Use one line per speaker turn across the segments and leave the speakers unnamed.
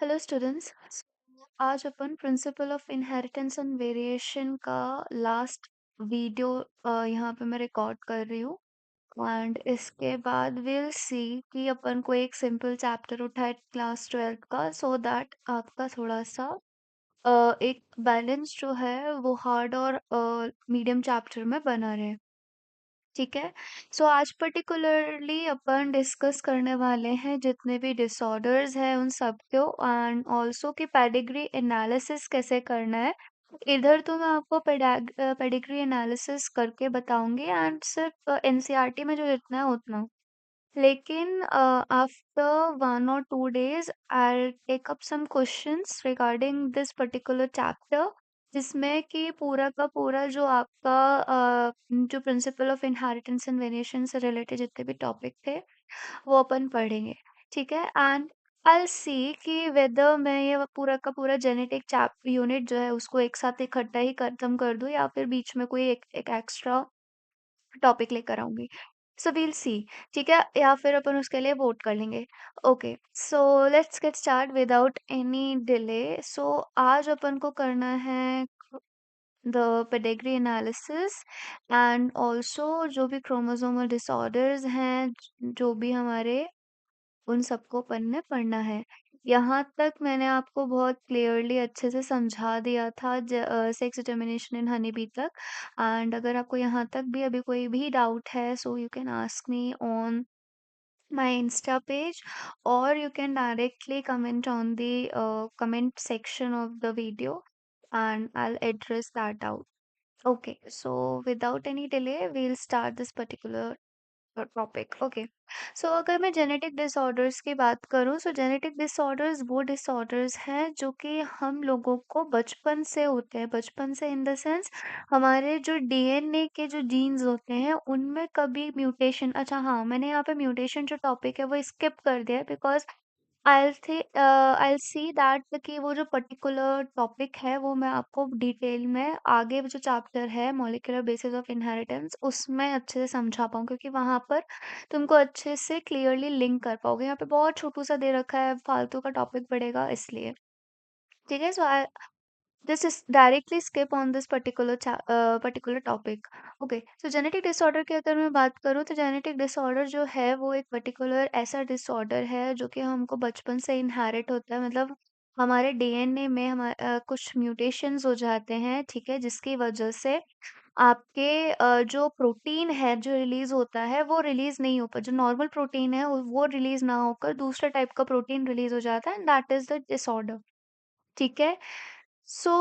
Hello students. आज अपन principle of inheritance and variation का लास्ट वीडियो यहाँ पे मैं रिकॉर्ड कर रही हूँ। एंड इसके बाद विल सी कि अपन को एक सिंपल चैप्टर उठाए क्लास 12 का, सो दैट आपका थोड़ा सा एक बैलेंस जो है वो हार्ड और मीडियम चैप्टर में बना रहे। ठीक है। सो आज पर्टिकुलरली अपन डिस्कस करने वाले हैं जितने भी डिसऑर्डर्स हैं उन सब को, एंड ऑल्सो कि पेडिग्री एनालिसिस कैसे करना है। इधर तो मैं आपको पेडिग्री एनालिसिस करके बताऊंगी एंड सिर्फ एनसीईआरटी में जो जितना है उतना। लेकिन after 1 or 2 days I'll take up some questions regarding this particular chapter, जिसमें कि पूरा का पूरा जो आपका जो principal of inheritance and variation से रिलेटेड जितने भी टॉपिक थे वो अपन पढ़ेंगे। ठीक है। एंड आई सी कि वेदर मैं ये पूरा का पूरा जेनेटिक चैप यूनिट जो है उसको एक साथ इकट्ठा ही खत्म कर दूं या फिर बीच में कोई एक एक्स्ट्रा टॉपिक लेकर आऊंगी। सो वील सी। ठीक है, या फिर अपन उसके लिए वोट कर लेंगे। Okay, so let's get start without any delay. So आज अपन को करना है the pedigree analysis and also जो भी क्रोमोसोमल डिसऑर्डर्स हैं, जो भी हमारे, उन सबको अपन ने पढ़ना है। यहाँ तक मैंने आपको बहुत क्लियरली अच्छे से समझा दिया था sex determination in honey bee तक। एंड अगर आपको यहाँ तक भी अभी कोई भी डाउट है, so you can ask me on my insta page, or you can directly comment on the comment section of the video and I'll address that out. Okay, so without any delay we'll start this particular topic. Okay, so अगर मैं genetic disorders की बात करूं, सो genetic disorders वो disorders हैं जो कि हम लोगों को बचपन से होते हैं। बचपन से इन द सेंस हमारे जो डीएनए के जो जीन्स होते हैं उनमें कभी म्यूटेशन, अच्छा हाँ, मैंने यहाँ पे म्यूटेशन जो टॉपिक है वो स्किप कर दिया है बिकॉज आई सी दैट कि वो जो पर्टिकुलर टॉपिक है वो मैं आपको डिटेल में आगे जो चैप्टर है मॉलिक्यूलर बेसिस ऑफ इनहेरिटेंस उसमें अच्छे से समझा पाऊँ, क्योंकि वहां पर तुमको अच्छे से क्लियरली लिंक कर पाओगे। यहाँ पे बहुत छोटू सा दे रखा है, फालतू का टॉपिक पड़ेगा इसलिए। ठीक है, सो आई this is directly skip on this particular topic. Okay, so genetic disorder की अगर मैं बात करूँ तो जेनेटिक डिसऑर्डर जो है वो एक पर्टिकुलर ऐसा डिसऑर्डर है जो कि हमको बचपन से इनहेरिट होता है। मतलब हमारे डीएनए में कुछ म्यूटेशंस हो जाते हैं, ठीक है, जिसकी वजह से आपके जो प्रोटीन है जो रिलीज होता है वो रिलीज नहीं हो पा, जो नॉर्मल प्रोटीन है वो रिलीज ना होकर दूसरा टाइप का प्रोटीन रिलीज हो जाता है, and that is the disorder. ठीक है। सो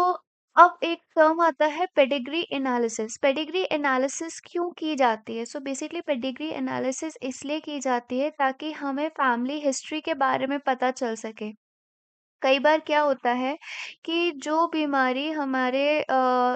अब एक टर्म आता है पेडिग्री एनालिसिस। पेडिग्री एनालिसिस क्यों की जाती है? सो बेसिकली पेडिग्री एनालिसिस इसलिए की जाती है ताकि हमें फैमिली हिस्ट्री के बारे में पता चल सके। कई बार क्या होता है कि जो बीमारी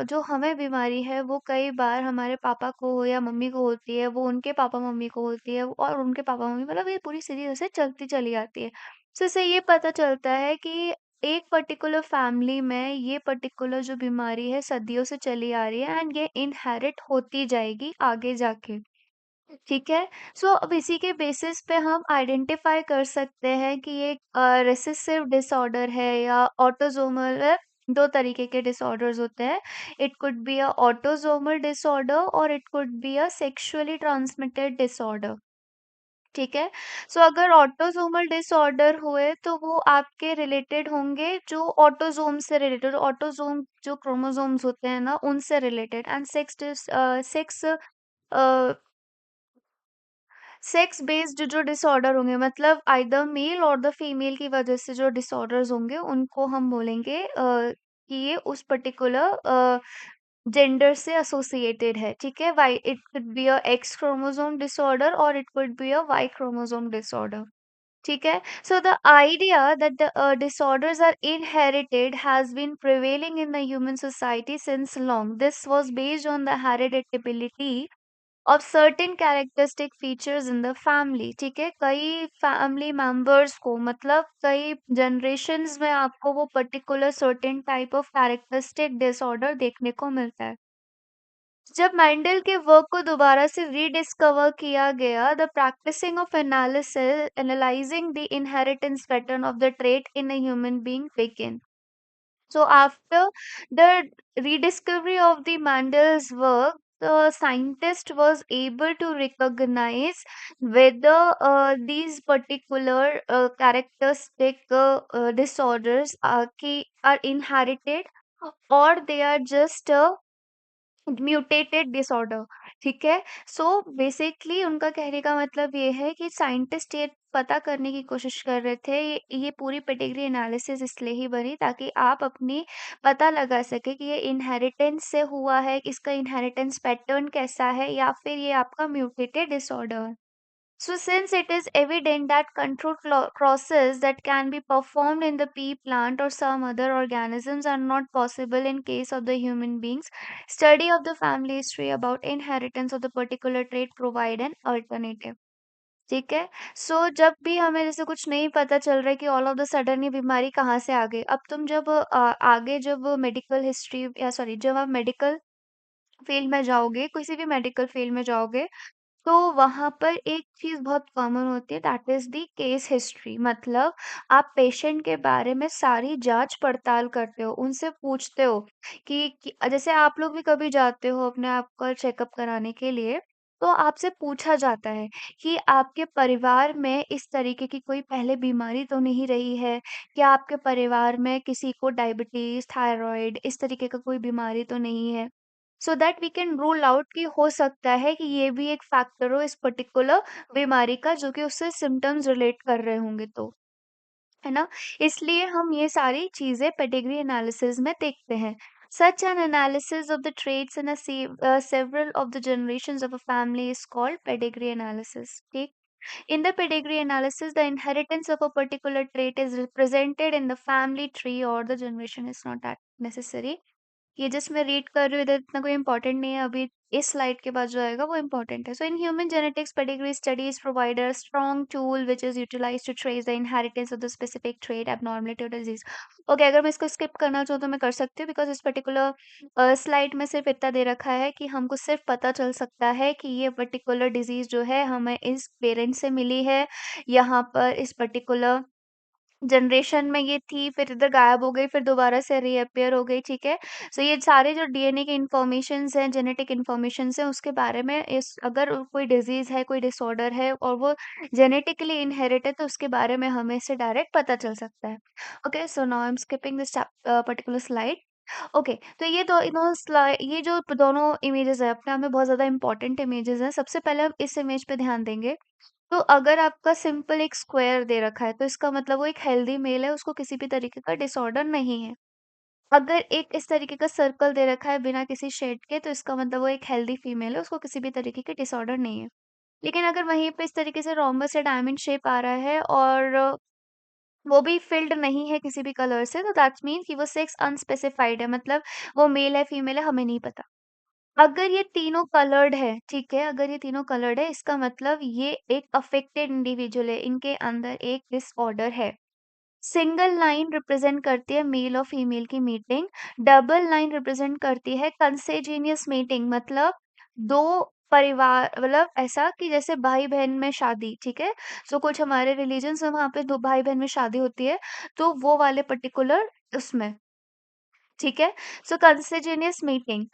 जो हमें बीमारी है वो कई बार हमारे पापा को हो या मम्मी को होती है, वो उनके पापा मम्मी को होती है और उनके पापा मम्मी, मतलब ये पूरी सीरीज ऐसे चलती चली आती है। तो इससे ये पता चलता है कि एक पर्टिकुलर फैमिली में ये पर्टिकुलर जो बीमारी है सदियों से चली आ रही है एंड ये इनहेरिट होती जाएगी आगे जाके। ठीक है। सो अब इसी के बेसिस पे हम आइडेंटिफाई कर सकते हैं कि ये रिसेसिव डिसऑर्डर है या ऑटोसोमल है। दो तरीके के डिसऑर्डर्स होते हैं। It could be a autosomal disorder और it could be a sexually transmitted disorder. ठीक है। सो अगर ऑटोसोमल डिसऑर्डर हुए तो वो आपके रिलेटेड होंगे जो ऑटोसोम से रिलेटेड, ऑटोसोम जो क्रोमोसोम्स होते हैं ना उनसे related. And sex sex based जो डिसऑर्डर होंगे, मतलब आइदर मेल और द फीमेल की वजह से जो डिसऑर्डर्स होंगे उनको हम बोलेंगे कि ये उस पर्टिकुलर जेंडर से एसोसिएटेड है। ठीक है। Why it could be a X chromosome disorder और it could be a Y chromosome disorder. ठीक है। So the idea that the disorders are inherited has been prevailing in the human society since long. This was based on the hereditability of certain characteristic features in the family। ठीक है, कई family members को, मतलब कई generations में आपको वो particular certain type of characteristic disorder देखने को मिलता है। जब मेंडल के वर्क को दोबारा से रीडिस्कवर किया गया, the practising of analysis analysing the inheritance pattern of the trait in a human being begin. So after the rediscovery of the Mandel's work, the scientist was able to recognize whether these particular characteristic disorders are inherited or they are just mutated disorder. ठीक है. So basically उनका कहने का मतलब ये है कि scientist ये पता करने की कोशिश कर रहे थे, ये पूरी पेडिग्री एनालिसिस इसलिए ही बनी ताकि आप अपनी पता लगा सके कि ये इनहेरिटेंस से हुआ है, इसका इनहेरिटेंस पैटर्न कैसा है या फिर ये आपका mutated disorder. So, since it is evident that controlled crosses that can be performed in the pea plant or some other organisms are not possible in case of the human beings, study of the family history about inheritance of the particular trait provide an alternative. ठीक है. सो जब भी हमें जैसे कुछ नहीं पता चल रहा है कि ऑल ऑफ द सडन ये बीमारी कहाँ से आ गई, अब तुम जब आगे जब मेडिकल हिस्ट्री या सॉरी जब आप मेडिकल फील्ड में जाओगे, किसी भी मेडिकल फील्ड में जाओगे, तो वहाँ पर एक चीज़ बहुत कॉमन होती है, that is the case history. मतलब आप पेशेंट के बारे में सारी जाँच-पड़ताल करते हो, उनसे पूछते हो कि जैसे आप लोग भी कभी जाते हो अपने आप का चेकअप कराने के लिए, तो आपसे पूछा जाता है कि आपके परिवार में इस तरीके की कोई पहले बीमारी तो नहीं रही है? क्या आपके परिवार में किसी को डायबिटीज़, थायरॉइड इस तरीके का कोई बीमारी तो नहीं है? So that we can rule out कि हो सकता है कि ये भी एक फैक्टर हो इस पर्टिकुलर बीमारी का जो कि उससे सिम्टम्स रिलेट कर रहे होंगे तो, है ना? इसलिए हम ये सारी चीज़ें पेडिग्री एनालिसिस में देखते हैं. Such an analysis of the traits in several of the generations of a family is called pedigree analysis. ठीक? In the pedigree analysis, the inheritance of a particular trait is represented in the family tree or the generation is not that necessary. ये just मैं read कर रही हूँ, इधर इतना कोई important नहीं है. अभी इस स्लाइड के बाद जो आएगा वो इम्पोर्टेंट है. So in human genetics pedigree studies provide a strong tool which is utilised to trace the inheritance of the specific trait abnormality और डिजीज. ओके, अगर मैं इसको स्किप करना चाहूँ तो मैं कर सकती हूँ बिकॉज इस पर्टिकुलर स्लाइड में सिर्फ इतना दे रखा है कि हमको सिर्फ पता चल सकता है कि ये पर्टिकुलर डिजीज जो है हमें इस पेरेंट से मिली है, यहाँ पर इस पर्टिकुलर जनरेशन में ये थी, फिर इधर गायब हो गई, फिर दोबारा से रीअपीयर हो गई. ठीक है. सो ये सारे जो डीएनए के इन्फॉर्मेशंस हैं, जेनेटिक इन्फॉर्मेशंस हैं, उसके बारे में इस अगर कोई डिजीज़ है, कोई डिसऑर्डर है और वो जेनेटिकली इनहेरिट है, तो उसके बारे में हमें इससे डायरेक्ट पता चल सकता है. Okay, so now I am skipping this particular slide. Okay, तो ये जो दोनों इमेजेस हैं, अपने आप में बहुत ज़्यादा इंपॉर्टेंट इमेजेस हैं. सबसे पहले हम इस इमेज पे ध्यान देंगे. तो अगर आपका सिंपल एक स्क्वायर दे रखा है, तो इसका मतलब वो एक हेल्दी मेल है, उसको किसी भी तरीके का डिसऑर्डर नहीं है. अगर एक इस तरीके का सर्कल दे रखा है बिना किसी शेड के, तो इसका मतलब वो एक हेल्दी फीमेल है, उसको किसी भी तरीके के डिसऑर्डर नहीं है. लेकिन अगर वहीं पे इस तरीके से रोम्बस या डायमंड शेप आ रहा है और वो भी फिल्ड नहीं है किसी भी कलर से, तो दैट्स मीन कि वो सेक्स अनस्पेसिफाइड है, मतलब वो मेल है, फीमेल है, हमें नहीं पता. अगर ये तीनों कलर्ड है, ठीक है, अगर ये तीनों कलर्ड है, इसका मतलब ये एक अफेक्टेड इंडिविजुअल है, इनके अंदर एक डिसऑर्डर है. सिंगल लाइन रिप्रेजेंट करती है मेल और फीमेल की मीटिंग. डबल लाइन रिप्रेजेंट करती है कंसेजीनियस मीटिंग, मतलब दो परिवार, मतलब ऐसा कि जैसे भाई बहन में शादी. ठीक है. सो कुछ हमारे रिलीजन में वहां पे दो भाई बहन में शादी होती है, तो वो वाले पर्टिकुलर उसमें. ठीक है. सो कंसेजिनियस मीटिंग.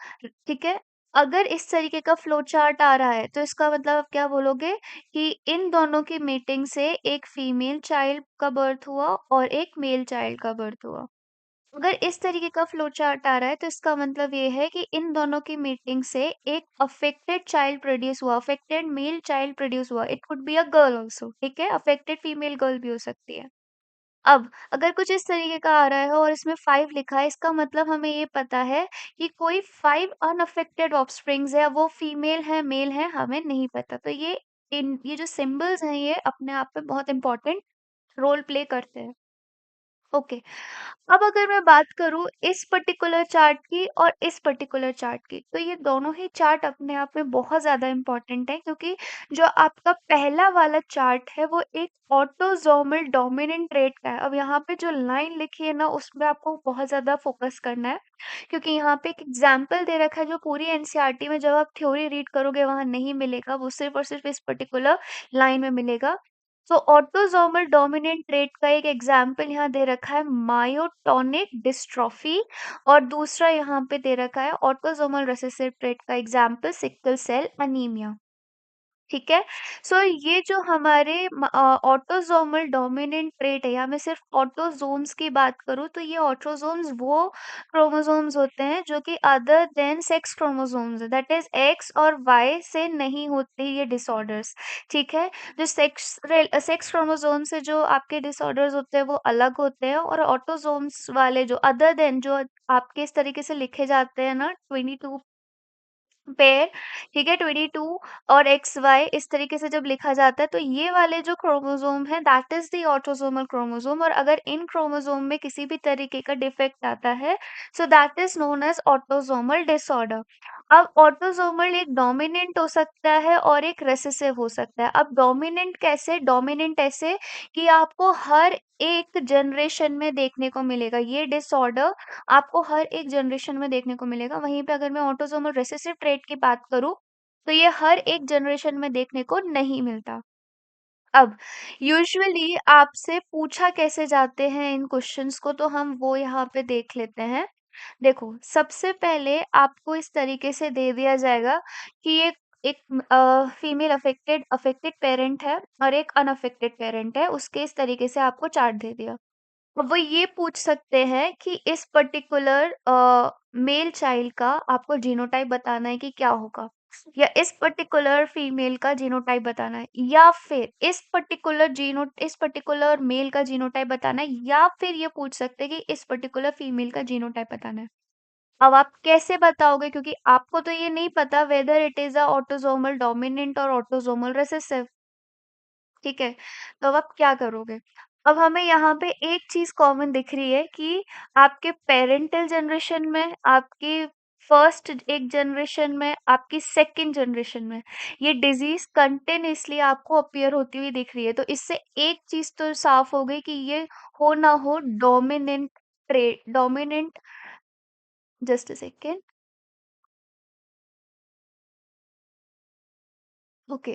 ठीक है. अगर इस तरीके का फ्लो चार्ट आ रहा है, तो इसका मतलब आप क्या बोलोगे कि इन दोनों की मीटिंग से एक फीमेल चाइल्ड का बर्थ हुआ और एक मेल चाइल्ड का बर्थ हुआ. अगर इस तरीके का फ्लो चार्ट आ रहा है, तो इसका मतलब ये है कि इन दोनों की मीटिंग से एक अफेक्टेड चाइल्ड प्रोड्यूस हुआ, अफेक्टेड मेल चाइल्ड प्रोड्यूस हुआ. It could be a girl also. ठीक है. अफेक्टेड फीमेल गर्ल भी हो सकती है. अब अगर कुछ इस तरीके का आ रहा है और इसमें 5 लिखा है, इसका मतलब हमें ये पता है कि कोई 5 अनअफेक्टेड ऑफस्प्रिंग्स है, वो फीमेल है, मेल है, हमें नहीं पता. तो ये जो सिंबल्स हैं, ये अपने आप में बहुत इंपॉर्टेंट रोल प्ले करते हैं. ओके। अब अगर मैं बात करूँ इस पर्टिकुलर चार्ट की और इस पर्टिकुलर चार्ट की, तो ये दोनों ही चार्ट अपने आप में बहुत ज़्यादा इम्पोर्टेंट है, क्योंकि जो आपका पहला वाला चार्ट है वो एक ऑटोसोमल डोमिनेंट ट्रेट का है। अब यहाँ पे जो लाइन लिखी है ना, उसमें आपको बहुत ज़्यादा फोकस करना है, क्योंकि यहाँ पे एक एग्जाम्पल दे रखा है जो पूरी एनसीईआरटी में जब आप थ्योरी रीड करोगे वहाँ नहीं मिलेगा, वो सिर्फ और सिर्फ इस पर्टिकुलर लाइन में मिलेगा। तो ऑटोसोमल डोमिनेंट ट्रेट का एक एग्जाम्पल यहाँ दे रखा है मायोटोनिक डिस्ट्रॉफी, और दूसरा यहाँ पे दे रखा है ऑटोसोमल रिसेसिव ट्रेट का एग्जाम्पल सिकल सेल अनीमिया। ठीक है। सो ये जो हमारे ऑटोसोमल डोमिनेंट ट्रेट है, या मैं सिर्फ ऑटोसोम्स की बात करूँ तो ये ऑटोसोम्स वो क्रोमोसोम्स होते हैं जो कि अदर देन सेक्स क्रोमोसोम्स है, दैट इज एक्स और वाई से नहीं होते ये डिसऑर्डर्स। ठीक है। जो सेक्स क्रोमोसोम से जो आपके डिसऑर्डर्स होते हैं वो अलग होते हैं, और ऑटोसोम्स वाले जो अदर देन जो आपके इस तरीके से लिखे जाते हैं ना 22 पेयर, ठीक है, 22 और एक्स वाई इस तरीके से जब लिखा जाता है, तो ये वाले जो क्रोमोसोम है that is the autosomal chromosome, और अगर इन क्रोमोसोम में किसी भी तरीके का डिफेक्ट आता है, so that is known as autosomal disorder. अब ऑटोसोमल एक डोमिनेंट हो सकता है और एक रेसेसिव हो सकता है। अब डोमिनेंट कैसे? डोमिनेंट ऐसे कि आपको हर एक जनरेशन में देखने को मिलेगा ये डिसऑर्डर, आपको हर एक जनरेशन में देखने को मिलेगा। वहीं पे अगर मैं ऑटोसोमल रिसेसिव ट्रेट की बात करूँ, तो ये हर एक जनरेशन में देखने को नहीं मिलता। अब यूजुअली आपसे पूछा कैसे जाते हैं इन क्वेश्चंस को, तो हम वो यहाँ पे देख लेते हैं। देखो, सबसे पहले आपको इस तरीके से दे दिया जाएगा कि एक एक फीमेल अफेक्टेड अफेक्टेड पेरेंट है और एक अनअफेक्टेड पेरेंट है, उसके इस तरीके से आपको चार्ट दे दिया। अब वो ये पूछ सकते हैं कि इस पर्टिकुलर मेल चाइल्ड का आपको जीनोटाइप बताना है कि क्या होगा, या इस पर्टिकुलर फीमेल का जीनोटाइप बताना है, या फिर इस पर्टिकुलर मेल का जीनोटाइप बताना है, या फिर ये पूछ सकते हैं कि इस पर्टिकुलर फीमेल का जीनोटाइप बताना है। अब आप कैसे बताओगे, क्योंकि आपको तो ये नहीं पता whether it is a autosomal dominant और ऑटोसोमल रिसेसिव। ठीक है। तो अब आप क्या करोगे? अब हमें यहाँ पे एक चीज़ कॉमन दिख रही है कि आपके पेरेंटल जनरेशन में, आपकी फर्स्ट एक जनरेशन में, आपकी सेकंड जनरेशन में ये डिज़ीज़ कंटिन्यूअसली आपको अपीयर होती हुई दिख रही है। तो इससे एक चीज़ तो साफ हो गई कि ये हो ना हो dominant. Just a second. Okay.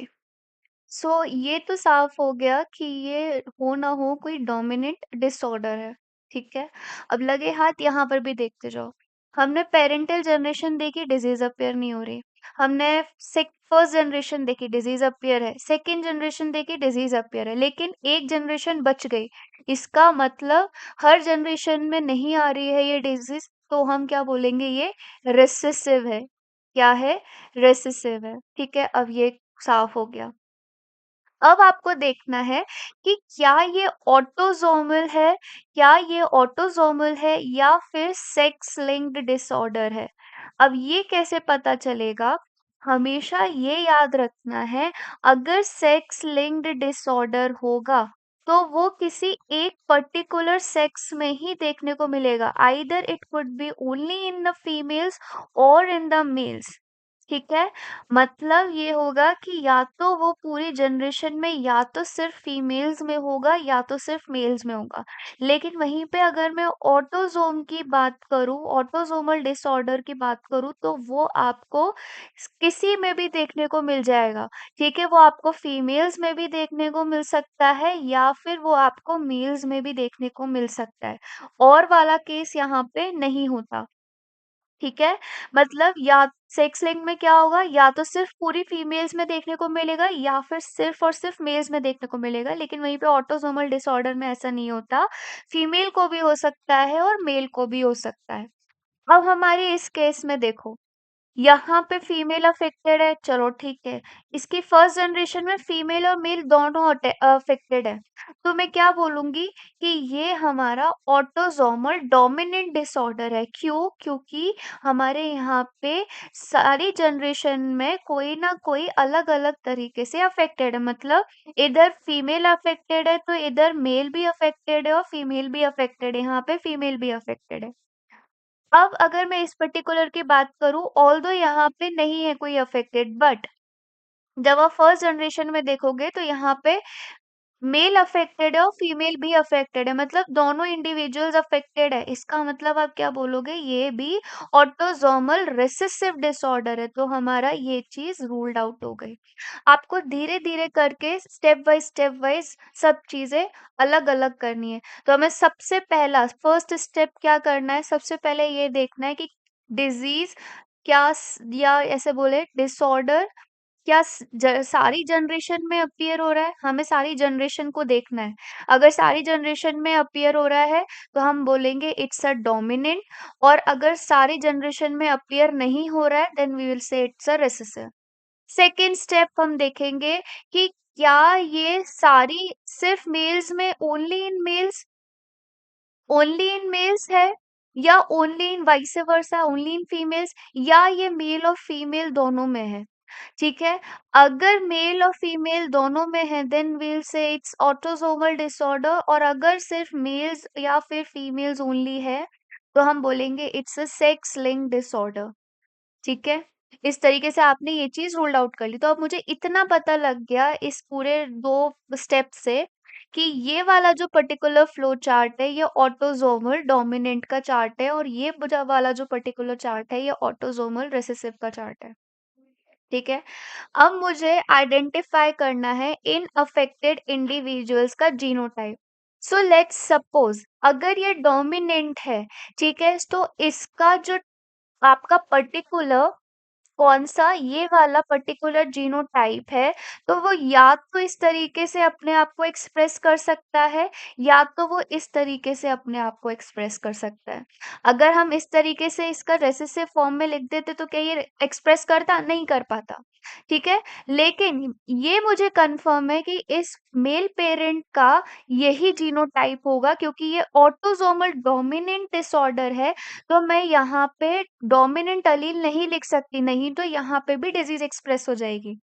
So ये तो साफ हो गया कि ये हो ना हो कोई डोमिनेंट डिसऑर्डर है। ठीक है। अब लगे हाथ यहाँ पर भी देखते जाओ। हमने पेरेंटल जनरेशन देखी, डिजीज अपीयर नहीं हो रही। हमने फर्स्ट जनरेशन देखी, डिजीज अपीयर है। सेकंड जनरेशन देखी, डिजीज अपीयर है, लेकिन एक जनरेशन बच गई। इसका मतलब हर जनरेशन में नहीं आ रही है ये डिजीज, तो हम क्या बोलेंगे? ये रेसेसिव है। क्या है? रेसेसिव है। ठीक है। अब ये साफ हो गया। अब आपको देखना है कि क्या ये ऑटोसोमल है, या फिर सेक्स लिंक्ड डिसऑर्डर है। अब ये कैसे पता चलेगा? हमेशा ये याद रखना है, अगर सेक्स लिंक्ड डिसऑर्डर होगा तो वो किसी एक पर्टिकुलर सेक्स में ही देखने को मिलेगा, either it could B only in the females और इन द मेल्स। ठीक है। मतलब ये होगा कि या तो वो पूरी जनरेशन में या तो सिर्फ फीमेल्स में होगा या तो सिर्फ मेल्स में होगा। लेकिन वहीं पे अगर मैं ऑटोसोम की बात करूं, ऑटोसोमल डिसऑर्डर की बात करूं, तो वो आपको किसी में भी देखने को मिल जाएगा। ठीक है। वो आपको फीमेल्स में भी देखने को मिल सकता है, या फिर वो आपको मेल्स में भी देखने को मिल सकता है। और वाला केस यहाँ पे नहीं होता। ठीक है। मतलब या सेक्स लिंक में क्या होगा, या तो सिर्फ पूरी फीमेल्स में देखने को मिलेगा या फिर सिर्फ और सिर्फ मेल्स में देखने को मिलेगा, लेकिन वहीं पे ऑटोसोमल डिसऑर्डर में ऐसा नहीं होता। फीमेल को भी हो सकता है और मेल को भी हो सकता है। अब हमारे इस केस में देखो, यहाँ पे फीमेल अफेक्टेड है, चलो ठीक है। इसकी फर्स्ट जनरेशन में फीमेल और मेल दोनों अफेक्टेड है, तो मैं क्या बोलूंगी कि ये हमारा ऑटोसोमल डोमिनेंट डिसऑर्डर है। क्यों? क्योंकि हमारे यहाँ पे सारी जनरेशन में कोई ना कोई अलग अलग तरीके से अफेक्टेड है। मतलब इधर फीमेल अफेक्टेड है तो इधर मेल भी अफेक्टेड है और फीमेल भी अफेक्टेड है, यहाँ पे फीमेल भी अफेक्टेड है। अब अगर मैं इस पर्टिकुलर की बात करूं, ऑल्दो यहाँ पे नहीं है कोई अफेक्टेड, बट जब आप फर्स्ट जनरेशन में देखोगे तो यहाँ पे मेल अफेक्टेड है और फीमेल भी अफेक्टेड है, मतलब दोनों इंडिविजुअल्स अफेक्टेड है। इसका मतलब आप क्या बोलोगे, ये भी ऑटोसोमल रिसेसिव डिसऑर्डर है। तो हमारा ये चीज रूल्ड आउट हो गई। आपको धीरे धीरे करके स्टेप वाइज सब चीजें अलग अलग करनी है। तो हमें सबसे पहला फर्स्ट स्टेप क्या करना है, सबसे पहले ये देखना है कि डिजीज क्या या ऐसे बोले डिसऑर्डर क्या सारी जनरेशन में अपीयर हो रहा है। हमें सारी जनरेशन को देखना है। अगर सारी जनरेशन में अपीयर हो रहा है तो हम बोलेंगे इट्स अ डोमिनेंट, और अगर सारी जनरेशन में अपीयर नहीं हो रहा है then we will say it's a recessive. Second step हम देखेंगे कि क्या ये सारी सिर्फ मेल्स में ओनली इन मेल्स है, या only in vice versa only in females, या ये मेल और फीमेल दोनों में है। ठीक है, अगर मेल और फीमेल दोनों में है देन वील से इट्स ऑटोसोमल डिसऑर्डर, और अगर सिर्फ मेल्स या फिर फीमेल्स ओनली है तो हम बोलेंगे it's a sex link disorder. ठीक है, इस तरीके से आपने ये चीज रूल्ड आउट कर ली। तो अब मुझे इतना पता लग गया इस पूरे दो स्टेप से कि ये वाला जो पर्टिकुलर फ्लो चार्ट है ये ऑटोसोमल डोमिनेंट का चार्ट है, और ये वाला जो पर्टिकुलर चार्ट है ये ऑटोसोमल रिसेसिव का चार्ट है। ठीक है, अब मुझे आइडेंटिफाई करना है इन अफेक्टेड इंडिविजुअल्स का जीनोटाइप। सो लेट्स सपोज अगर ये डोमिनेंट है, ठीक है, तो इसका जो आपका पर्टिकुलर कौन सा ये वाला पर्टिकुलर जीनोटाइप है, तो वो या तो इस तरीके से अपने आप को एक्सप्रेस कर सकता है, या तो वो इस तरीके से अपने आप को एक्सप्रेस कर सकता है। अगर हम इस तरीके से इसका रेसेसिव फॉर्म में लिख देते तो क्या ये एक्सप्रेस करता? नहीं कर पाता। ठीक है, लेकिन ये मुझे कंफर्म है कि इस मेल पेरेंट का यही जीनोटाइप होगा, क्योंकि ये ऑटोसोमल डोमिनेंट डिसऑर्डर है। तो मैं यहाँ पे डोमिनेंट अलील नहीं लिख सकती, नहीं तो यहाँ पे भी डिजीज एक्सप्रेस हो जाएगी।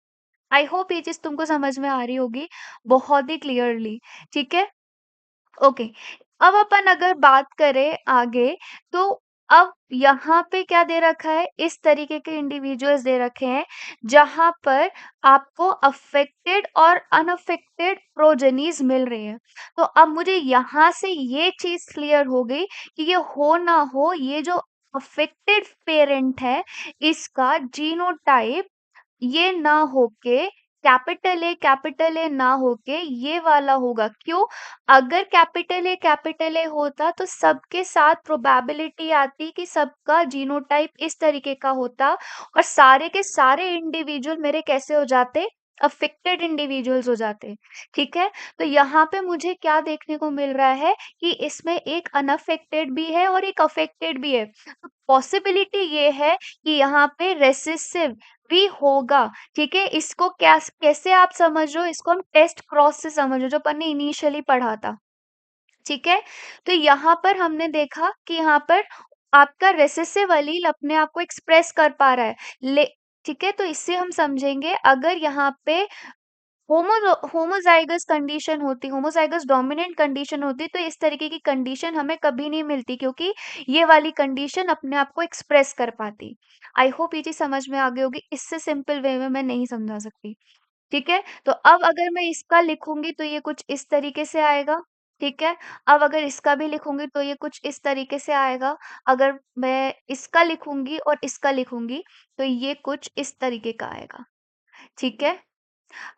आई होप ये चीज तुमको समझ में आ रही होगी बहुत ही क्लियरली। ठीक है, ओके। अब अपन अगर बात करें आगे, तो अब यहाँ पे क्या दे रखा है, इस तरीके के इंडिविजुअल्स दे रखे हैं जहां पर आपको अफेक्टेड और अनअफेक्टेड प्रोजेनीज मिल रही है। तो अब मुझे यहाँ से ये चीज क्लियर हो गई कि ये हो ना हो, ये जो अफेक्टेड पेरेंट है इसका जीनोटाइप ये ना होके कैपिटल ए ना होके ये वाला होगा। क्यों? अगर कैपिटल ए होता तो सबके साथ प्रोबेबिलिटी आती कि सबका जीनोटाइप इस तरीके का होता, और सारे के सारे इंडिविजुअल मेरे कैसे हो जाते, अफेक्टेड इंडिविजुअल्स हो जाते। ठीक है, तो यहाँ पे मुझे क्या देखने को मिल रहा है कि इसमें एक अनअफेक्टेड भी है और एक अफेक्टेड भी है। तो पॉसिबिलिटी ये है कि यहाँ पे रेसिसिव भी होगा। ठीक है, इसको क्या कैसे आप समझ रहे हो, इसको हम टेस्ट क्रॉस से समझ रहे हो, जो अपन ने इनिशियली पढ़ा था। ठीक है, तो यहाँ पर हमने देखा कि यहाँ पर आपका रेसेसिव अलील अपने आप को एक्सप्रेस कर पा रहा है। ले ठीक है, तो इससे हम समझेंगे अगर यहाँ पे होमोजाइगस कंडीशन होती, होमोजाइगस डोमिनेंट कंडीशन होती, तो इस तरीके की कंडीशन हमें कभी नहीं मिलती, क्योंकि ये वाली कंडीशन अपने आप को एक्सप्रेस कर पाती। आई होप ये चीज समझ में आ गई होगी, इससे सिंपल वे में मैं नहीं समझा सकती। ठीक है, तो अब अगर मैं इसका लिखूंगी तो ये कुछ इस तरीके से आएगा। ठीक है, अब अगर इसका भी लिखूंगी तो ये कुछ इस तरीके से आएगा। अगर मैं इसका लिखूंगी और इसका लिखूंगी तो ये कुछ इस तरीके का आएगा। ठीक है,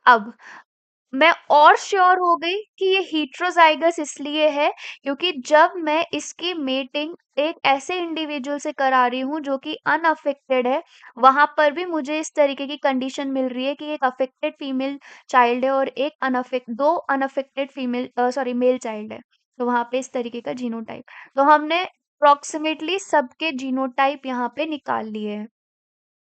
अब मैं और श्योर हो गई कि ये हीट्रोजाइगस इसलिए है क्योंकि जब मैं इसकी मेटिंग एक ऐसे इंडिविजुअल से करा रही हूँ जो कि अनअफेक्टेड है, वहां पर भी मुझे इस तरीके की कंडीशन मिल रही है कि एक अफेक्टेड फीमेल चाइल्ड है और एक दो unaffected female sorry male child है। तो वहां पे इस तरीके का जीनोटाइप, तो हमने अप्रोक्सीमेटली सबके जीनोटाइप यहाँ पे निकाल लिए हैं।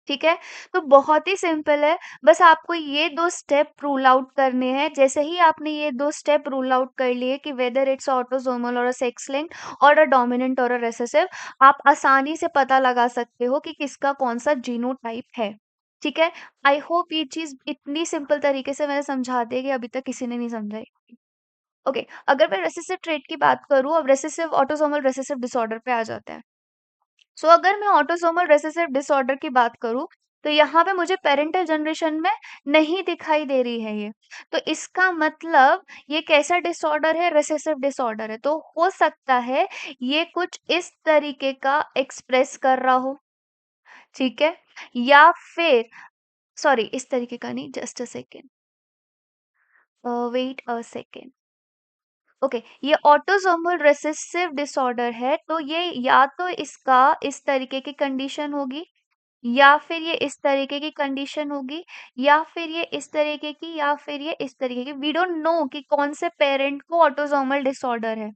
ठीक है? तो बहुत ही सिंपल है, बस आपको ये 2 स्टेप रूल आउट करने हैं। जैसे ही आपने ये 2 स्टेप रूल आउट कर लिए कि वेदर इट्स ऑटोसोमल और अ सेक्स लिंक्ड और अ डोमिनेंट और अ रिसेसिव, आप आसानी से पता लगा सकते हो कि किसका कौन-सा जीनोटाइप है। ठीक है? आई होप ये चीज़ इतनी सिंपल तरीके से मैंने समझा दी है कि अभी तक किसी ने नहीं समझा है। ओके, अगर मैं रिसेसिव ट्रेट की बात करूँ, अब रिसेसिव ऑटोसोमल रिसेसिव डिसऑर्डर पे आ जाते हैं। सो अगर मैं ऑटोसोमल रिसेसिव डिसऑर्डर की बात करूँ, तो यहाँ पे मुझे पैरेंटल जनरेशन में नहीं दिखाई दे रही है ये। तो इसका मतलब ये कैसा डिसऑर्डर है? रिसेसिव डिसऑर्डर है। तो हो सकता है ये कुछ इस तरीके का एक्सप्रेस कर रहा हो, ठीक है? या फिर सॉरी, इस तरीके का नहीं, just a second, wait a second. Okay, ये ऑटोसोमल रिसेसिव डिसऑर्डर है, तो ये या तो इसका इस तरीके की कंडीशन होगी, या फिर ये इस तरीके की कंडीशन होगी, या फिर ये इस तरीके की, या फिर ये इस तरीके की। वी डोंट नो कि कौन से पेरेंट को ऑटोसोमल डिसऑर्डर है,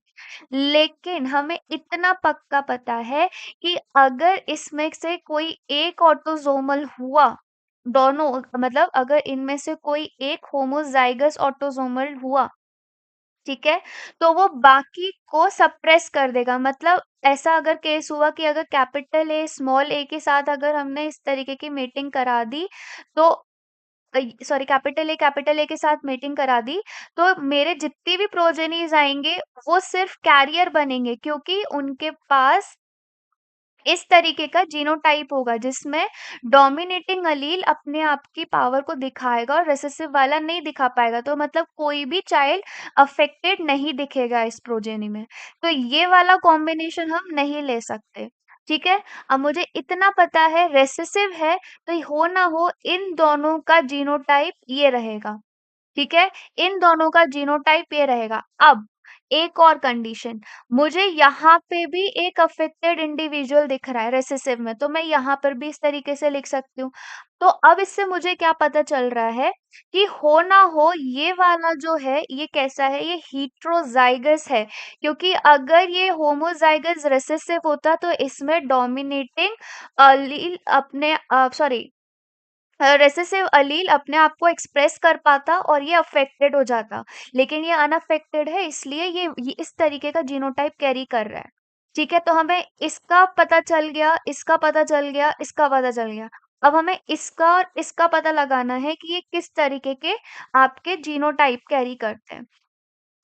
लेकिन हमें इतना पक्का पता है कि अगर इसमें से कोई एक ऑटोसोमल हुआ, दोनों मतलब अगर इनमें से कोई एक होमोजाइगस ऑटोसोमल हुआ, ठीक है? तो वो बाकी को सप्रेस कर देगा। मतलब ऐसा अगर केस हुआ कि अगर कैपिटल ए, स्मॉल ए के साथ अगर हमने इस तरीके की मीटिंग करा दी, तो सॉरी, कैपिटल ए के साथ मीटिंग करा दी, तो मेरे जितनी भी प्रोजेनीज़ आएँगे, वो सिर्फ़ कैरियर बनेंगे, क्योंकि उनके पास इस तरीके का जीनोटाइप होगा जिसमें डोमिनेटिंग अलील अपने आप की पावर को दिखाएगा और रिसेसिव वाला नहीं दिखा पाएगा। तो मतलब कोई भी चाइल्ड अफेक्टेड नहीं दिखेगा इस प्रोजेनी में। तो ये वाला कॉम्बिनेशन हम नहीं ले सकते। ठीक है? अब मुझे इतना पता है रिसेसिव है, तो हो ना हो इन दोनों का जीनोटाइप ये रहेगा। ठीक है? इन दोनों का जीनोटाइप ये रहेगा। अब एक और कंडीशन, मुझे यहाँ पे भी एक अफेक्टेड इंडिविजुअल दिख रहा है रिसेसिव में, तो मैं यहाँ पर भी इस तरीके से लिख सकती हूँ। तो अब इससे मुझे क्या पता चल रहा है कि हो ना हो ये वाला जो है ये कैसा है, ये हेटेरोजाइगस है, क्योंकि अगर ये होमोजाइगस रिसेसिव होता तो इसमें डोमिनेटिंग अलील अपने सॉरी रेसेसिव अलील अपने आप को एक्सप्रेस कर पाता और ये अफेक्टेड हो जाता, लेकिन ये अनअफेक्टेड है, इसलिए ये इस तरीके का जीनोटाइप कैरी कर रहा है। ठीक है, तो हमें इसका पता चल गया, इसका पता चल गया, इसका पता चल गया। अब हमें इसका और इसका पता लगाना है कि ये किस तरीके के आपके जीनोटाइप कैरी करते हैं।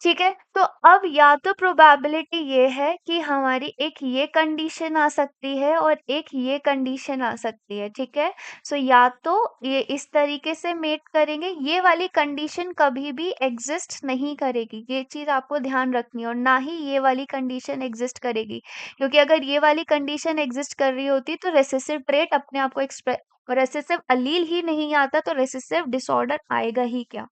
ठीक है, तो अब या तो प्रोबेबिलिटी ये है कि हमारी एक ये कंडीशन आ सकती है और एक ये कंडीशन आ सकती है, ठीक है? सो या तो ये इस तरीके से मेट करेंगे, ये वाली कंडीशन कभी भी एग्ज़िस्ट नहीं करेगी, ये चीज़ आपको ध्यान रखनी है, और ना ही ये वाली कंडीशन एग्ज़िस्ट करेगी, क्योंकि अगर ये वाली कंडीशन एग्ज़िस्ट कर रही होती तो रिसेसिव ट्रेट अपने आप को रिसेसिव अलील ही नहीं आता तो रिसेसिव डिसऑर्डर आएगा ही क्या?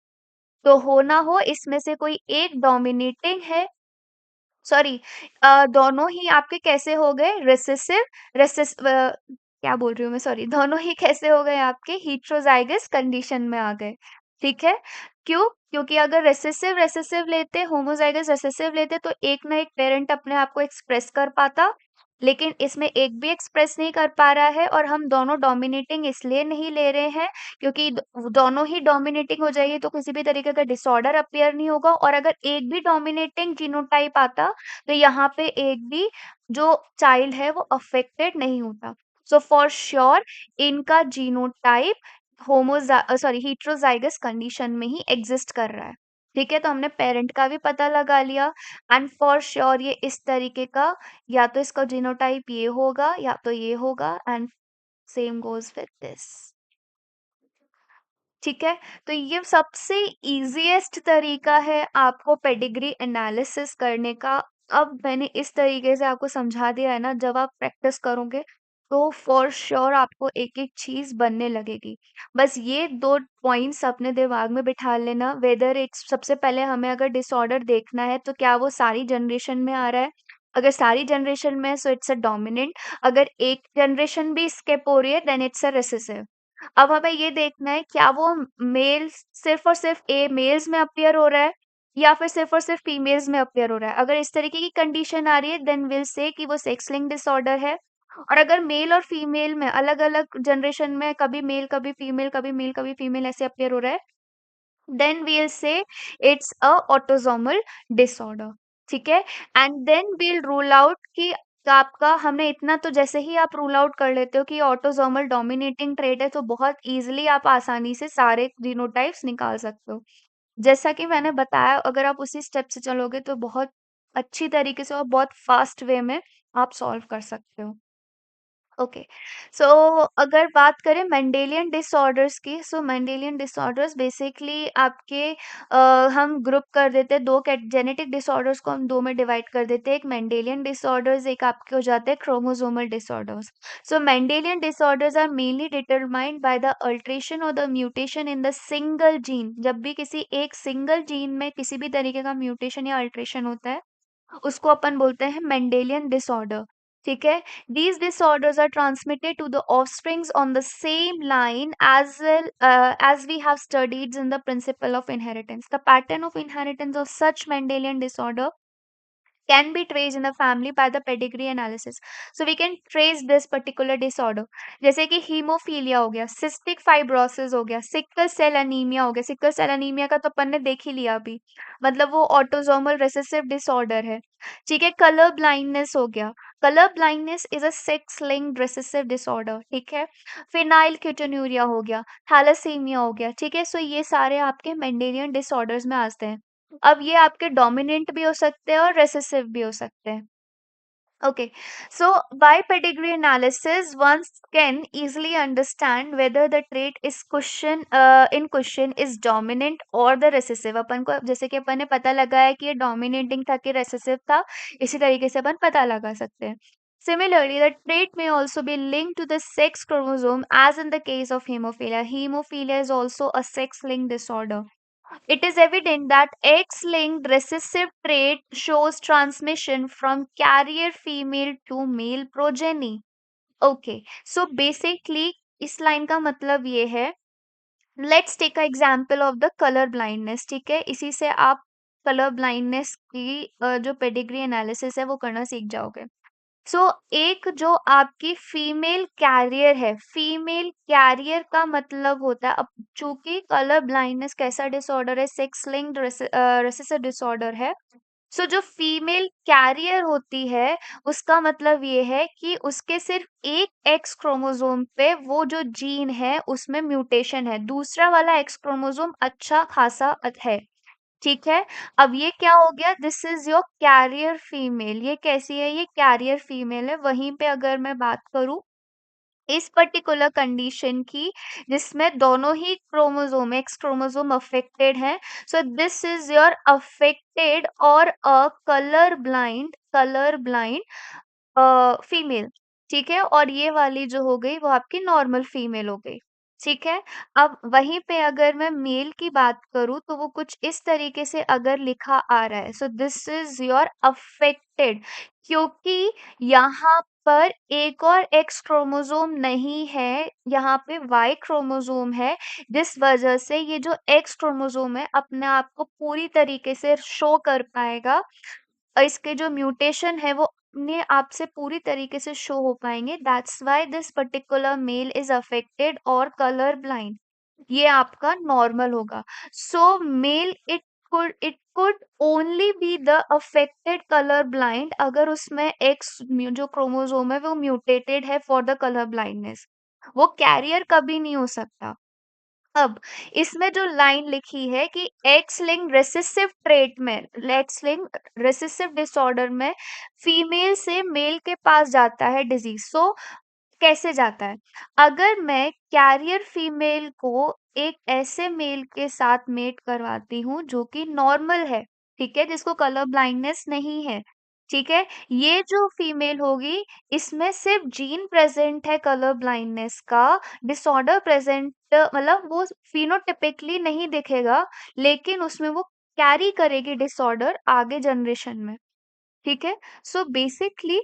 तो हो ना हो इसमें से कोई एक डोमिनेटिंग है, सॉरी, दोनों ही आपके कैसे हो गए रिसेसिव, क्या बोल रही हूँ मैं, सॉरी, दोनों ही कैसे हो गए आपके हेटेरोजाइगस कंडीशन में आ गए, ठीक है? क्यों? क्योंकि अगर रिसेसिव रेसेसिव लेते, होमोजाइगस रिसेसिव लेते तो एक ना एक पेरेंट अपने आप को एक्सप्रेस कर पाता, लेकिन इसमें एक भी एक्सप्रेस नहीं कर पा रहा है, और हम दोनों डोमिनेटिंग इसलिए नहीं ले रहे हैं क्योंकि दोनों ही डोमिनेटिंग हो जाएगी तो किसी भी तरीके का डिसऑर्डर अपीयर नहीं होगा, और अगर एक भी डोमिनेटिंग जीनोटाइप आता तो यहाँ पे एक भी जो चाइल्ड है वो अफेक्टेड नहीं होता। सो फॉर श्योर इनका जीनोटाइप सॉरी हेटेरोजाइगस कंडीशन में ही एग्जिस्ट कर रहा है। ठीक है, तो हमने पेरेंट का भी पता लगा लिया, एंड फॉर श्योर ये इस तरीके का, या तो इसका जीनोटाइप ये होगा या तो ये होगा, and same goes with this. ठीक है, तो ये सबसे ईज़ीएस्ट तरीका है आपको पेडिग्री एनालिसिस करने का। अब मैंने इस तरीके से आपको समझा दिया है ना, जब आप प्रैक्टिस करोगे तो फॉर श्योर आपको एक-एक चीज़ बनने लगेगी। बस ये 2 पॉइंट्स अपने दिमाग में बिठा लेना, वेदर इट्स सबसे पहले हमें अगर डिसऑर्डर देखना है तो क्या वो सारी जनरेशन में आ रहा है? अगर सारी जनरेशन में है सो इट्स अ डोमिनेंट, अगर एक जनरेशन भी स्किप हो रही है देन इट्स अ रिसेसिव। अब हमें ये देखना है क्या वो मेल्स सिर्फ़ और सिर्फ़ ए मेल्स में अपीयर हो रहा है या फिर सिर्फ़ और सिर्फ़ फीमेल्स में अपीयर हो रहा है। अगर इस तरीके की कंडीशन आ रही है देन विल से कि वो सेक्स लिंक्ड डिसऑर्डर है। और अगर मेल और फीमेल में अलग-अलग जनरेशन में कभी मेल, कभी फीमेल, कभी मेल, कभी फीमेल ऐसे अपीयर हो रहा है, then we'll say it's a autosomal disorder. ठीक है, and then we'll rule out कि आपका हमने इतना तो जैसे ही आप रूल आउट कर लेते हो कि ऑटोसोमल डोमिनेटिंग ट्रेट है तो बहुत इजीली आप आसानी से सारे जीनोटाइप्स निकाल सकते हो। जैसा कि मैंने बताया, अगर आप उसी स्टेप से चलोगे तो बहुत अच्छी तरीके से और बहुत फास्ट वे में आप सॉल्व कर सकते हो। ओके, सो अगर बात करें मेंडेलियन डिसऑर्डर्स की, सो मेंडेलियन डिसऑर्डर्स बेसिकली आपके हम ग्रुप कर देते हैं, दो जेनेटिक डिसऑर्डर्स को हम दो में डिवाइड कर देते हैं, एक मेंडेलियन डिसऑर्डर्स, एक आपके हो जाते हैं chromosomal disorders. So Mendelian disorders are mainly determined by the alteration और the mutation in the single gene. जब भी किसी एक सिंगल जीन में किसी भी तरीके का म्यूटेशन या अल्ट्रेशन होता है, उसको अपन बोलते हैं मेंडेलियन डिसऑर्डर। ठीक है, these disorders are transmitted to the offsprings on the same line as well as we have studied in the principle of inheritance. The pattern of inheritance of such Mendelian disorder can be traced in the family by the pedigree analysis. So we can trace this particular disorder. जैसे कि haemophilia हो गया, cystic fibrosis हो गया, sickle cell anaemia हो गया। Sickle cell anaemia का तो अपन ने देख ही लिया अभी, मतलब वो ऑटोसोमल रिसेसिव डिसऑर्डर है। ठीक है, कलर ब्लाइंडनेस हो गया। Colour blindness is a sex linked recessive disorder. ठीक है, फिनाइल कीटोन्यूरिया हो गया, थैलेसीमिया हो गया। ठीक है, सो ये सारे आपके मेंडेलियन डिसऑर्डर्स में आते हैं। अब ये आपके डोमिनेंट भी हो सकते हैं और रेसेसिव भी हो सकते हैं। Okay, so by pedigree analysis, one can easily understand whether the trait is in question is dominant or the recessive. अपन को जैसे कि अपन ने पता लगाया कि ये dominating था कि recessive था, इसी तरीके से अपन पता लगा सकते हैं। Similarly, the trait may also be linked to the sex chromosome, as in the case of hemophilia. Hemophilia is also a sex-linked disorder. It is evident that X-linked recessive trait shows transmission from carrier female to male progeny. Okay, so basically इस line का मतलब ये है, let's take a example of the colour blindness. ठीक है, इसी से आप कलर ब्लाइंडनेस की जो पेडिग्री एनालिसिस है वो करना सीख जाओगे। सो एक जो आपकी फीमेल कैरियर है, फीमेल कैरियर का मतलब होता है, अब चूंकि कलर ब्लाइंडनेस कैसा डिसऑर्डर है, सेक्स लिंक्ड रिसेसिव डिसऑर्डर है। सो जो फीमेल कैरियर होती है, उसका मतलब ये है कि उसके सिर्फ एक एक्स क्रोमोसोम पे वो जो जीन है उसमें म्यूटेशन है, दूसरा वाला एक्स क्रोमोसोम अच्छा खासा है। ठीक है, अब ये क्या हो गया, this is your carrier female. ये कैसी है, ये कैरियर फीमेल है। वहीं पे अगर मैं बात करूं इस पर्टिकुलर कंडीशन की, जिसमें दोनों ही क्रोमोसोम एक्स क्रोमोसोम अफेक्टेड है, so this is your affected और अ कलर ब्लाइंड फीमेल। ठीक है, और ये वाली जो हो गई वो आपकी नॉर्मल फीमेल हो गई। ठीक है, अब वहीं पे अगर मैं मेल की बात करूं तो वो कुछ इस तरीके से अगर लिखा आ रहा है, so this is your affected, क्योंकि यहाँ पर एक और एक्स क्रोमोसोम नहीं है, यहाँ पे वाई क्रोमोसोम है, जिस वजह से ये जो एक्स क्रोमोसोम है अपने आप को पूरी तरीके से शो कर पाएगा, इसके जो म्यूटेशन है वो अपने आप से पूरी तरीके से शो हो पाएंगे। That's why this particular male is affected और कलर ब्लाइंड। ये आपका नॉर्मल होगा। So male it could only be the affected colour blind अगर उसमें एक्स जो क्रोमोसोम है वो म्यूटेटेड है फॉर द कलर ब्लाइंडनेस। वो कैरियर कभी नहीं हो सकता। अब इसमें जो लाइन लिखी है कि एक्स लिंक्ड रेसेसिव ट्रेट में, एक्स लिंक्ड रेसेसिव डिसऑर्डर में फीमेल से मेल के पास जाता है डिजीज। सो कैसे जाता है, अगर मैं कैरियर फीमेल को एक ऐसे मेल के साथ मेट करवाती हूँ जो कि नॉर्मल है, ठीक है, जिसको कलर ब्लाइंडनेस नहीं है। ठीक है, ये जो फीमेल होगी इसमें सिर्फ जीन प्रेजेंट है कलर ब्लाइंडनेस का, डिसऑर्डर प्रेजेंट मतलब वो फिनोटिपिकली नहीं दिखेगा, लेकिन उसमें वो कैरी करेगी डिसऑर्डर आगे जनरेशन में। ठीक है, सो बेसिकली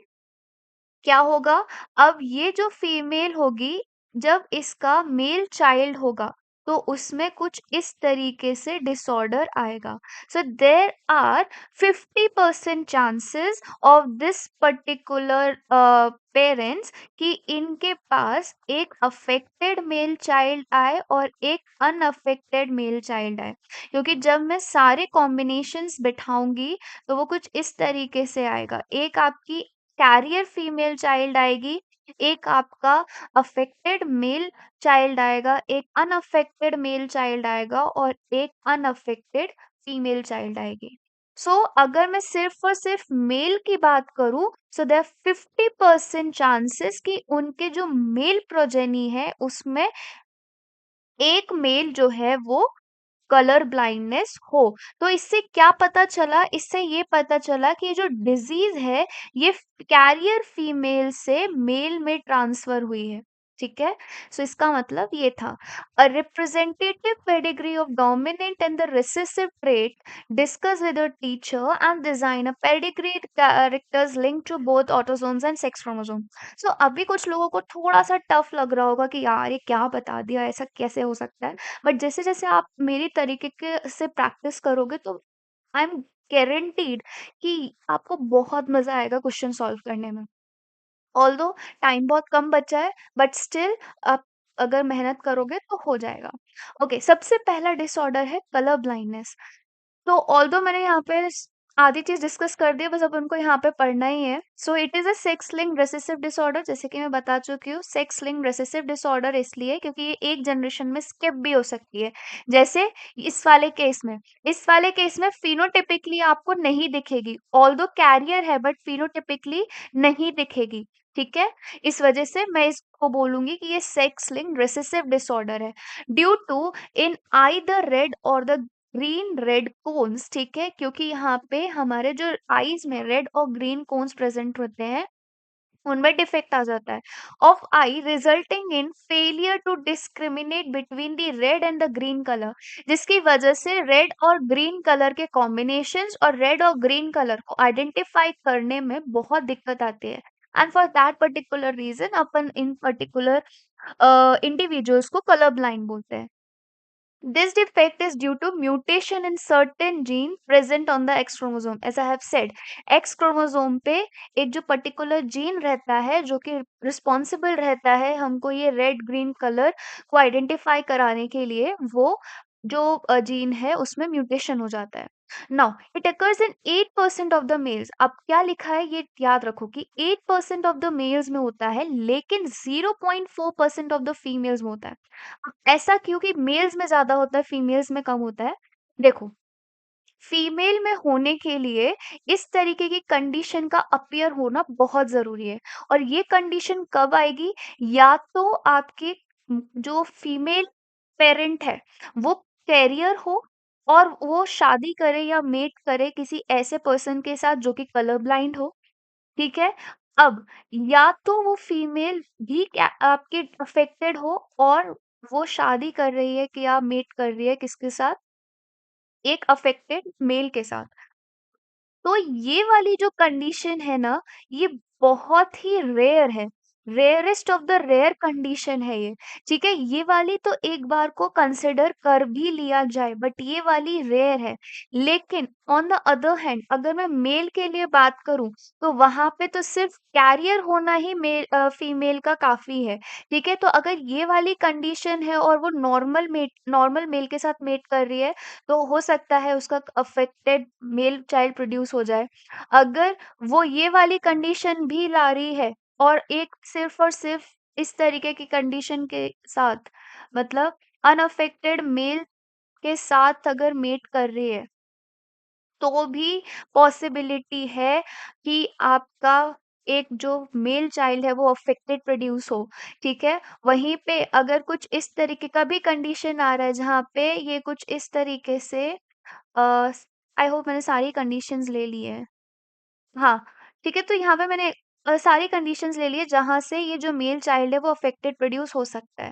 क्या होगा, अब ये जो फीमेल होगी, जब इसका मेल चाइल्ड होगा, तो उसमें कुछ इस तरीके से डिसऑर्डर आएगा। So there are 50% chances of this particular parents कि इनके पास एक अफेक्टेड मेल चाइल्ड आए और एक अनअफेक्टेड मेल चाइल्ड आए, क्योंकि जब मैं सारे कॉम्बिनेशंस बिठाऊंगी तो वो कुछ इस तरीके से आएगा। एक आपकी कैरियर फीमेल चाइल्ड आएगी, एक आपका अफेक्टेड मेल चाइल्ड आएगा, एक अनअफेक्टेड मेल चाइल्ड आएगा और एक अनअफेक्टेड फीमेल चाइल्ड आएगी। सो अगर मैं सिर्फ और सिर्फ मेल की बात करूं, सो देयर 50% चांसेस कि उनके जो मेल प्रोजेनी है उसमें एक मेल जो है वो कलर ब्लाइंडनेस हो। तो इससे क्या पता चला? इससे ये पता चला कि ये जो डिजीज है ये कैरियर फीमेल से मेल में ट्रांसफर हुई है। ठीक है, सो इसका मतलब ये था a representative pedigree of dominant and the recessive trait, discuss with a teacher and design a pedigree characters link to both autosomes and sex chromosome. So अभी कुछ लोगों को थोड़ा सा टफ लग रहा होगा कि यार ये क्या बता दिया, ऐसा कैसे हो सकता है। बट जैसे-जैसे आप मेरी तरीके के से प्रैक्टिस करोगे तो आई एम गारंटीड कि आपको बहुत मज़ा आएगा क्वेश्चन सॉल्व करने में। ऑल्दो टाइम बहुत कम बचा है, बट स्टिल आप अगर मेहनत करोगे तो हो जाएगा। ओके, सबसे पहला डिसऑर्डर है कलर ब्लाइंडनेस। तो ऑल्दो मैंने यहाँ पे आधी चीज डिस्कस कर दी है, बस अब उनको यहाँ पे पढ़ना ही है। So it is a sex linked recessive disorder, जैसे कि मैं बता चुकी हूँ। सेक्स लिंक्ड रेसेसिव डिसऑर्डर इसलिए क्योंकि ये एक जनरेशन में स्किप भी हो सकती है। जैसे इस वाले केस में, फिनोटिपिकली आपको नहीं दिखेगी, ऑल्दो कैरियर है बट फिनोटिपिकली नहीं दिखेगी। ठीक है, इस वजह से मैं इसको बोलूंगी कि ये सेक्स लिंक्ड रेसेसिव डिसऑर्डर है। Due to in eye the red और द ग्रीन रेड कोन्स, ठीक है, क्योंकि यहाँ पे हमारे जो आईज में रेड और ग्रीन कोन्स प्रेजेंट होते हैं उनमें डिफेक्ट आ जाता है of eye, resulting in failure to discriminate between the red and the green colour, जिसकी वजह से रेड और ग्रीन कलर के कॉम्बिनेशंस और रेड और ग्रीन कलर को आइडेंटिफाई करने में बहुत दिक्कत आती है। And for that particular reason अपन इन पर्टिकुलर इंडिविजुअल्स को कलर ब्लाइंड बोलते हैं। This defect is due to mutation in certain gene present on the X chromosome. As I have said, X chromosome पे एक जो पर्टिकुलर जीन रहता है जो कि रिस्पॉन्सिबल रहता है हमको ये रेड ग्रीन कलर को आइडेंटिफाई कराने के लिए, वो जो जीन है उसमें म्यूटेशन हो जाता है। Now it occurs in 8% of the mails. अब क्या लिखा है ये याद रखो कि 8% ऑफ द मेल्स में होता है लेकिन 0.4% ऑफ द फीमेल्स में होता है। ऐसा क्योंकि मेल्स में ज्यादा होता है, फीमेल्स में कम होता है। देखो, फीमेल में होने के लिए इस तरीके की कंडीशन का अपीयर होना बहुत जरूरी है। और ये कंडीशन कब आएगी? या तो आपके जो फीमेल पेरेंट है वो कैरियर हो और वो शादी करे या मेट करे किसी ऐसे पर्सन के साथ जो कि कलर ब्लाइंड हो। ठीक है, अब या तो वो फीमेल भी आपके अफेक्टेड हो और वो शादी कर रही है कि या मेट कर रही है किसके साथ? एक अफेक्टेड मेल के साथ। तो ये वाली जो कंडीशन है ना, ये बहुत ही रेयर है, rarest of the rare condition है ये। ठीक है, ये वाली तो एक बार को कंसिडर कर भी लिया जाए बट ये वाली रेयर है। लेकिन ऑन द अदर हैंड अगर मैं मेल के लिए बात करूं तो वहां पे तो सिर्फ कैरियर होना ही मेल फीमेल का काफी है। ठीक है, तो अगर ये वाली कंडीशन है और वो नॉर्मल मेल के साथ मेट कर रही है तो हो सकता है उसका अफेक्टेड मेल चाइल्ड प्रोड्यूस हो जाए। अगर वो ये वाली कंडीशन भी ला रही है और एक सिर्फ और सिर्फ इस तरीके की कंडीशन के साथ, मतलब अनअफेक्टेड मेल के साथ अगर मेट कर रही है तो भी पॉसिबिलिटी है कि आपका एक जो मेल चाइल्ड है वो अफेक्टेड प्रोड्यूस हो। ठीक है, वहीं पे अगर कुछ इस तरीके का भी कंडीशन आ रहा है जहाँ पे ये कुछ इस तरीके से आई होप मैंने सारी कंडीशंस ले ली है। हाँ, ठीक है, तो यहाँ पे मैंने सारी कंडीशंस ले ली है जहाँ से ये जो मेल चाइल्ड है वो अफेक्टेड प्रोड्यूस हो सकता है।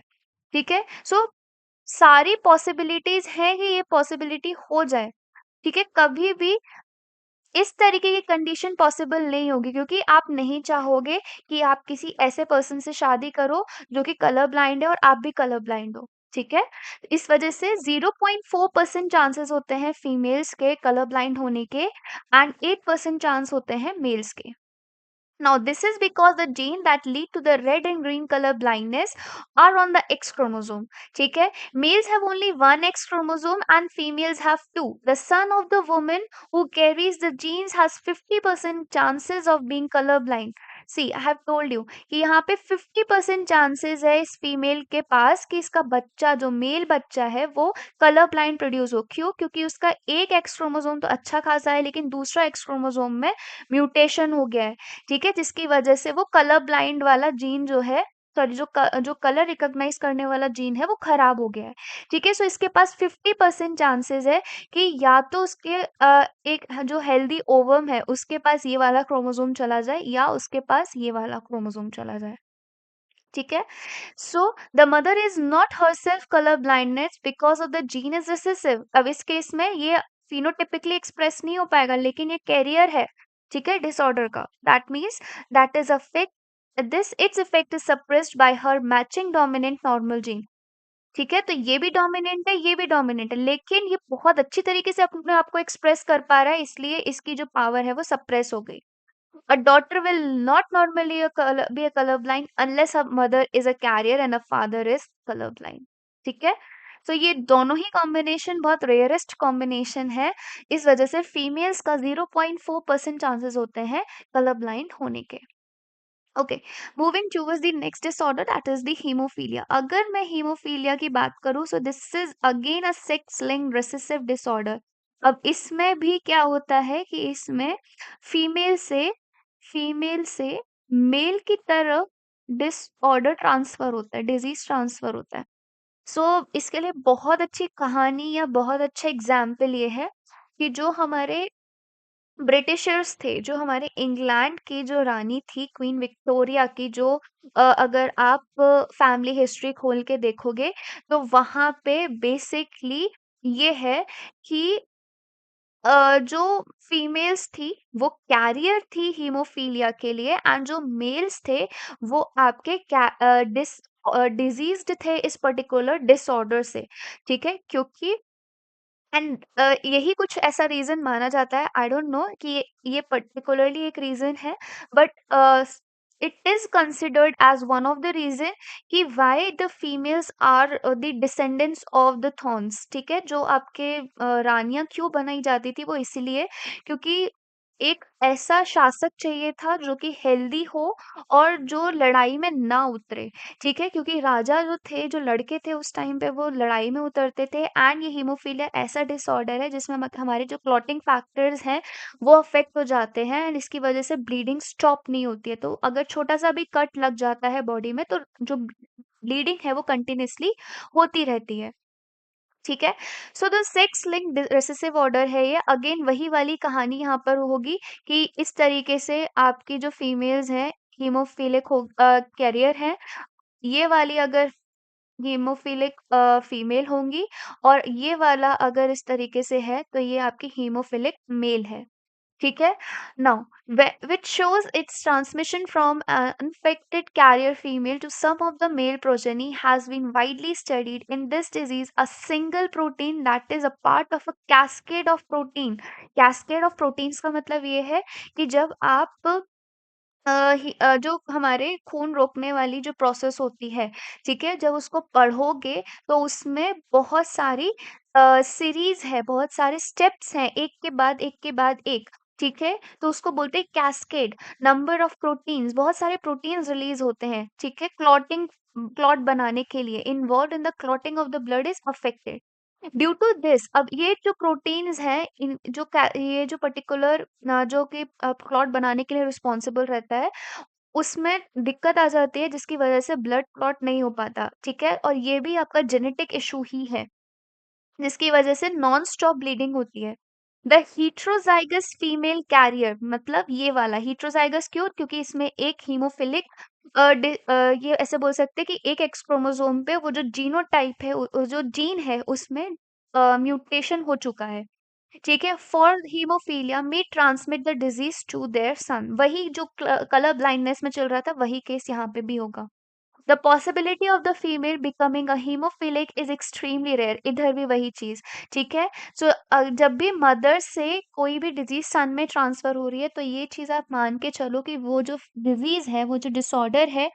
ठीक है, सो सारी पॉसिबिलिटीज है कि ये पॉसिबिलिटी हो जाए। ठीक है, कभी भी इस तरीके की कंडीशन पॉसिबल नहीं होगी क्योंकि आप नहीं चाहोगे कि आप किसी ऐसे पर्सन से शादी करो जो कि कलर ब्लाइंड है और आप भी कलर ब्लाइंड हो। ठीक है? इस वजह से 0.4% चांसेस होते हैं फीमेल्स के कलर ब्लाइंड होने के एंड 8% चांस होते हैं मेल्स के। Now, this is because the gene that lead to the red and green color blindness are on the X chromosome. ठीक है? Males have only one X chromosome and females have two. The son of the woman who carries the genes has 50% chances of being color blind. See, I have told you कि यहाँ पे 50% chances है इस female के पास कि इसका बच्चा जो मेल बच्चा है वो कलर ब्लाइंड प्रोड्यूस हो। क्यों? क्योंकि उसका एक एक्स क्रोमोसोम तो अच्छा खासा है लेकिन दूसरा एक्स क्रोमोसोम में म्यूटेशन हो गया है। ठीक है? जिसकी वजह से वो कलर ब्लाइंड वाला जीन जो है, सॉरी, जो कलर रिकॉग्नाइज करने वाला जीन है वो खराब हो गया है। ठीक है? सो इसके पास 50% चांसेस है कि या तो उसके एक जो हेल्दी ओवम है उसके पास ये वाला क्रोमोसोम चला जाए या उसके पास ये वाला क्रोमोसोम चला जाए। ठीक है? So the mother is not herself colour blindness because of the gene is recessive. अब इस केस में ये फिनोटिपिकली एक्सप्रेस नहीं हो पाएगा लेकिन ये कैरियर है, ठीक है, डिसऑर्डर का। That means that is affect this its effect is suppressed bye her matching dominant normal gene. ठीक है, तो ये भी डोमिनेंट है, ये भी डोमिनेंट है, लेकिन ये बहुत अच्छी तरीके से अपने आप को एक्सप्रेस कर पा रहा है, इसलिए इसकी जो पावर है वो सप्रेस हो गई। A daughter will not normally be a colorblind unless her mother is a carrier and a father is colorblind. ठीक है? तो ये दोनों ही कॉम्बिनेशन बहुत रेयरेस्ट कॉम्बिनेशन है। इस वजह से फीमेल्स का 0.4% चांसेस होते हैं कलर ब्लाइंड होने के। Okay, moving towards the next disorder that is the haemophilia. अगर मैं हीमोफीलिया की बात करूं so this is again a sex linked recessive disorder. अब इसमें भी क्या होता है कि इसमें फीमेल से फीमेल से मेल की तरफ डिसऑर्डर ट्रांसफर होता है, डिजीज ट्रांसफर होता है। इसके लिए बहुत अच्छी कहानी या बहुत अच्छा एग्जाम्पल ये है कि जो हमारे ब्रिटिशर्स थे, जो हमारे इंग्लैंड की जो रानी थी क्वीन विक्टोरिया की, जो अगर आप फैमिली हिस्ट्री खोल के देखोगे तो वहां पे बेसिकली ये है कि जो फीमेल्स थी वो कैरियर थी हीमोफीलिया के लिए एंड जो मेल्स थे वो आपके डिजीज्ड थे इस पर्टिकुलर डिसऑर्डर से। ठीक है, क्योंकि एंड यही कुछ ऐसा रीजन माना जाता है, आई डोंट नो कि ये पर्टिकुलरली एक रीजन है, but it is considered as one of the reason कि why the females are the descendants of the thorns. ठीक है, जो आपके रानियां क्यों बनाई जाती थी वो इसीलिए क्योंकि एक ऐसा शासक चाहिए था जो कि हेल्दी हो और जो लड़ाई में ना उतरे। ठीक है, क्योंकि राजा जो थे, जो लड़के थे उस टाइम पे वो लड़ाई में उतरते थे एंड ये हीमोफीलिया ऐसा डिसऑर्डर है जिसमें हमारे जो क्लॉटिंग फैक्टर्स हैं वो अफेक्ट हो जाते हैं एंड इसकी वजह से ब्लीडिंग स्टॉप नहीं होती है। तो अगर छोटा सा भी कट लग जाता है बॉडी में तो जो ब्लीडिंग है वो कंटिन्यूअसली होती रहती है। ठीक है, so the sex link recessive order है ये, अगेन वही वाली कहानी यहाँ पर होगी कि इस तरीके से आपकी जो फीमेल्स हैं हीमोफिलिक हो कैरियर है, ये वाली अगर हीमोफिलिक फीमेल होंगी और ये वाला अगर इस तरीके से है तो ये आपकी हीमोफिलिक मेल है। ठीक है, now which shows its transmission from an infected carrier female to some of the male progeny has been widely studied. In this disease, a single protein that is a part of a cascade of protein, cascade of proteins का मतलब ये है कि जब आप जो हमारे खून रोकने वाली जो प्रोसेस होती है, ठीक है? जब उसको पढ़ोगे तो उसमें बहुत सारी सीरीज़ है, बहुत सारे स्टेप्स हैं, एक के बाद एक, ठीक है? तो उसको बोलते हैं कैस्केड, नंबर ऑफ प्रोटीन्स, बहुत सारे प्रोटीन्स रिलीज़ होते हैं, ठीक है? क्लॉट बनाने के लिए, involved in the clotting of the blood is affected. Due to this, अब ये जो प्रोटीन्स हैं इन ये जो पर्टिकुलर जो कि क्लॉट बनाने के लिए रिस्पॉन्सिबल रहता है उसमें दिक्कत आ जाती है जिसकी वजह से ब्लड क्लॉट नहीं हो पाता। ठीक है, और ये भी आपका जेनेटिक इशू ही है जिसकी वजह से नॉन स्टॉप ब्लीडिंग होती है। द हीट्रोजाइगस फीमेल कैरियर, मतलब ये वाला हीट्रोजाइगस क्यों, क्योंकि इसमें एक हीमोफिलिक ये ऐसे बोल सकते हैं कि एक एक्स क्रोमोसोम पे वो जो जीनोटाइप है जो जीन है उसमें म्यूटेशन हो चुका है। ठीक है, for hemophilia may transmit the disease to their son. वही जो कलर ब्लाइंडनेस में चल रहा था वही केस यहाँ पे भी होगा। The possibility of the female becoming a haemophilic is extremely rare. इधर भी वही चीज, ठीक है। सो जब भी मदर से कोई भी डिजीज सन में ट्रांसफर हो रही है, तो ये चीज आप मान के चलो कि वो जो डिजीज है, वो जो डिसऑर्डर है,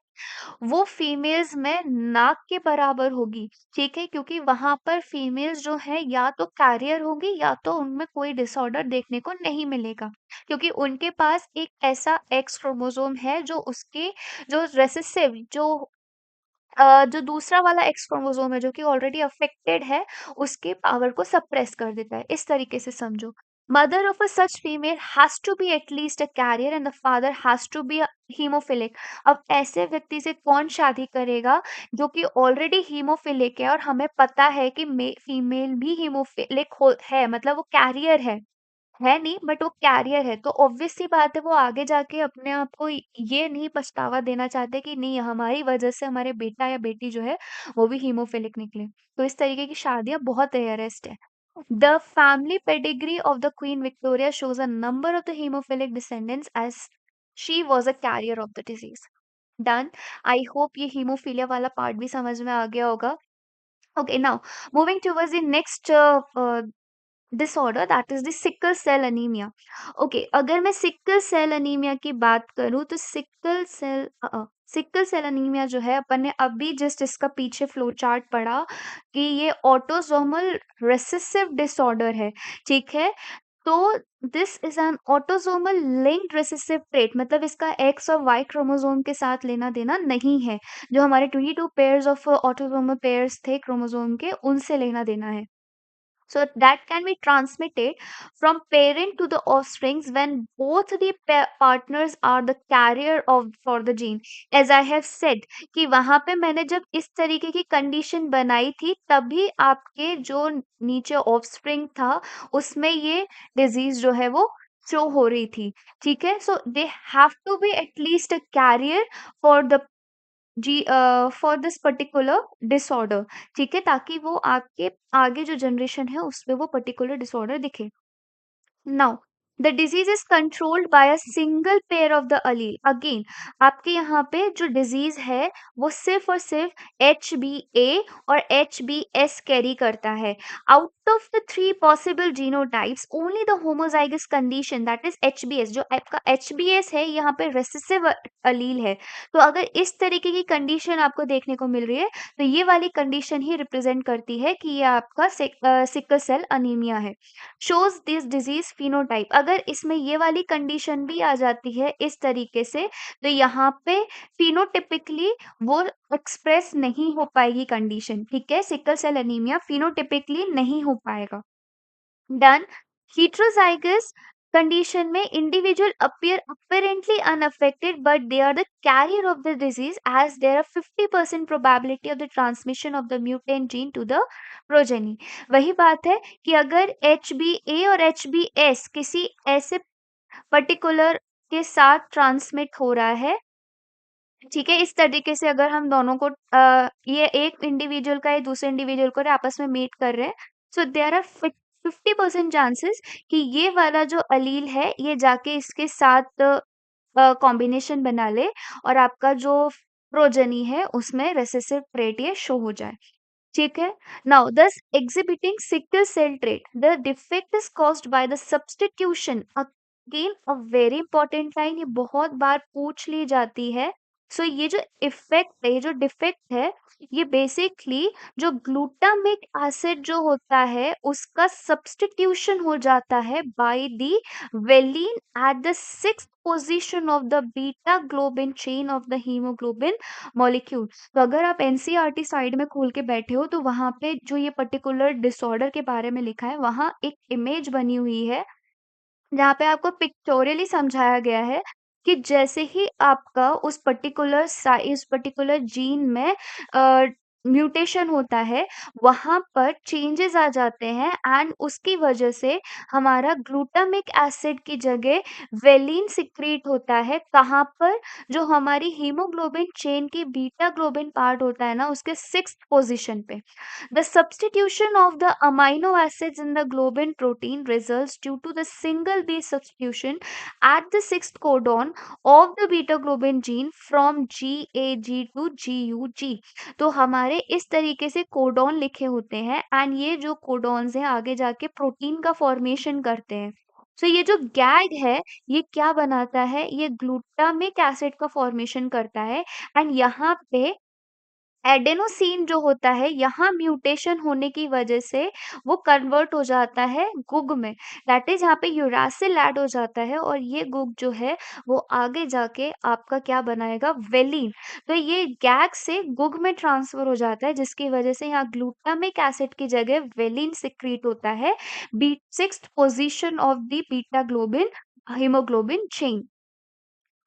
वो फीमेल्स में नाक के बराबर होगी, ठीक है। क्योंकि वहां पर फीमेल्स जो है या तो कैरियर होंगी, या तो उनमें कोई डिसऑर्डर देखने को नहीं मिलेगा, क्योंकि उनके पास एक ऐसा एक्स क्रोमोसोम है जो उसके जो रेसेसिव जो दूसरा वाला एक्स क्रोमोसोम है जो कि ऑलरेडी अफेक्टेड है, उसके पावर को सप्रेस कर देता है। इस तरीके से समझो। Mother of a such female has to be at least a carrier and the father has to be haemophilic. अब ऐसे व्यक्ति से कौन शादी करेगा जो कि ऑलरेडी हीमोफिलिक है, और हमें पता है कि फीमेल भी हीमोफिलिक है, मतलब वो कैरियर है नहीं, बट वो कैरियर है, तो ऑब्वियस सी बात है वो आगे जाके अपने आप को ये नहीं पछतावा देना चाहते कि नहीं, हमारी वजह से हमारे बेटा या बेटी जो है वो भी हीमोफिलिक निकले। तो इस तरीके की शादियां बहुत रेयरेस्ट है। The family pedigree of the queen Victoria shows a number of the haemophilic descendants as she was a carrier of the disease. Done. I hope ये हीमोफीलिया वाला पार्ट भी समझ में आ गया होगा। Okay, now moving towards the next disorder, that is the sickle cell anaemia. Okay, अगर मैं सिकल सेल अनीमिया की बात करूं तो सिकल सेल अनीमिया जो है, अपन ने अभी जस्ट इसका पीछे फ्लो चार्ट पढ़ा कि ये ऑटोसोमल रेसेसिव डिसऑर्डर है, ठीक है। तो this is an autosomal linked recessive trait, मतलब इसका एक्स और वाई क्रोमोसोम के साथ लेना देना नहीं है। जो हमारे 22 पेयर्स ऑफ ऑटोसोमल पेयर्स थे क्रोमोसोम के, उनसे लेना देना है। So that can be transmitted from parent to the offsprings when both the partners are the carrier of for the gene. As I have said कि वहां पे मैंने जब इस तरीके की कंडीशन बनाई थी, तभी आपके जो नीचे ऑफस्प्रिंग था उसमें ये डिजीज जो है वो शो हो रही थी, ठीक है। So they have to be at least a carrier for the for this particular disorder, ठीक है, ताकि वो आपके आगे जो जनरेशन है उसमें वो पर्टिकुलर डिसऑर्डर दिखे। Now the disease is controlled by a single pair of the allele. Again आपके यहाँ पे जो डिजीज है वो सिर्फ और सिर्फ HbA और HbS कैरी करता है। Out of the three possible genotypes only the homozygous condition, that is HbS, जो आपका HbS है यहाँ पे रेसेसिव अलील है। तो अगर इस तरीके की कंडीशन आपको देखने को मिल रही है, तो ये वाली कंडीशन ही रिप्रेजेंट करती है कि ये आपका सिकल सेल अनीमिया है। Shows this disease phenotype. अगर इसमें ये वाली कंडीशन भी आ जाती है इस तरीके से, तो यहाँ पे फिनोटिपिकली वो एक्सप्रेस नहीं हो पाएगी कंडीशन, ठीक है। सिकल सेल एनीमिया फिनोटिपिकली नहीं हो पाएगा। डन। heterozygous condition में individual appear apparently unaffected, but they are the carrier of the disease, as there are 50% probability of the transmission of the mutant gene to the progeny। वही बात है कि अगर HbA और HbS किसी ऐसे particular के साथ ट्रांसमिट हो रहा है, ठीक है, इस तरीके से अगर हम दोनों को ये एक इंडिविजुअल का ये दूसरे इंडिविजुअल को आपस में मीट कर रहे हैं, सो देयर आर 50% चांसेस कि ये वाला जो अलील है ये जाके इसके साथ कॉम्बिनेशन बना ले, और आपका जो प्रोजनी है उसमें रेसेसिव ट्रेट ये शो हो जाए, ठीक है। Now thus exhibiting sickle cell trait, the defect is caused by the substitution. Again a very important line, ये बहुत बार पूछ ली जाती है। सो ये जो इफेक्ट है, ये जो डिफेक्ट है, ये बेसिकली जो ग्लूटामिक एसिड जो होता है उसका सब्स्टिट्यूशन हो जाता है by the valine at the sixth position of the beta globin chain of the haemoglobin molecule. तो अगर आप एनसीईआरटी साइड में खोल के बैठे हो, तो वहां पे जो ये पर्टिकुलर डिसऑर्डर के बारे में लिखा है, वहां एक इमेज बनी हुई है जहाँ पे आपको पिक्टोरियली समझाया गया है कि जैसे ही आपका उस पर्टिकुलर जीन में म्यूटेशन होता है, वहाँ पर चेंजेस आ जाते हैं एंड उसकी वजह से हमारा ग्लूटामिक एसिड की जगह वेलिन सिक्रीट होता है। कहाँ पर? जो हमारी हीमोग्लोबिन चेन की बीटा ग्लोबिन पार्ट होता है ना, उसके 6th पोज़ीशन पे। The substitution of the amino acids in the globin protein results due to the single base substitution at the 6th codon of the beta globin gene from GAG to GUG। तो हमारे इस तरीके से codon लिखे होते हैं and ये जो कोडॉन्स हैं आगे जाके प्रोटीन का फॉर्मेशन करते हैं। तो ये जो गैग है, ये क्या बनाता है? ये ग्लूटामिक एसिड का फॉर्मेशन करता है एंड यहाँ पे एडेनोसिन जो होता है, यहाँ म्यूटेशन होने की वजह से वो कन्वर्ट हो जाता है गुग में। दैट इज़ यहाँ पे यूरासिल ऐड हो जाता है और ये गुग जो है वो आगे जाके आपका क्या बनाएगा? वेलिन। तो ये गैग से गुग में ट्रांसफ़र हो जाता है जिसकी वजह से यहाँ ग्लूटामिक एसिड की जगह वेलिन सिक्रीट होता है, 6th position of the beta globin haemoglobin chain.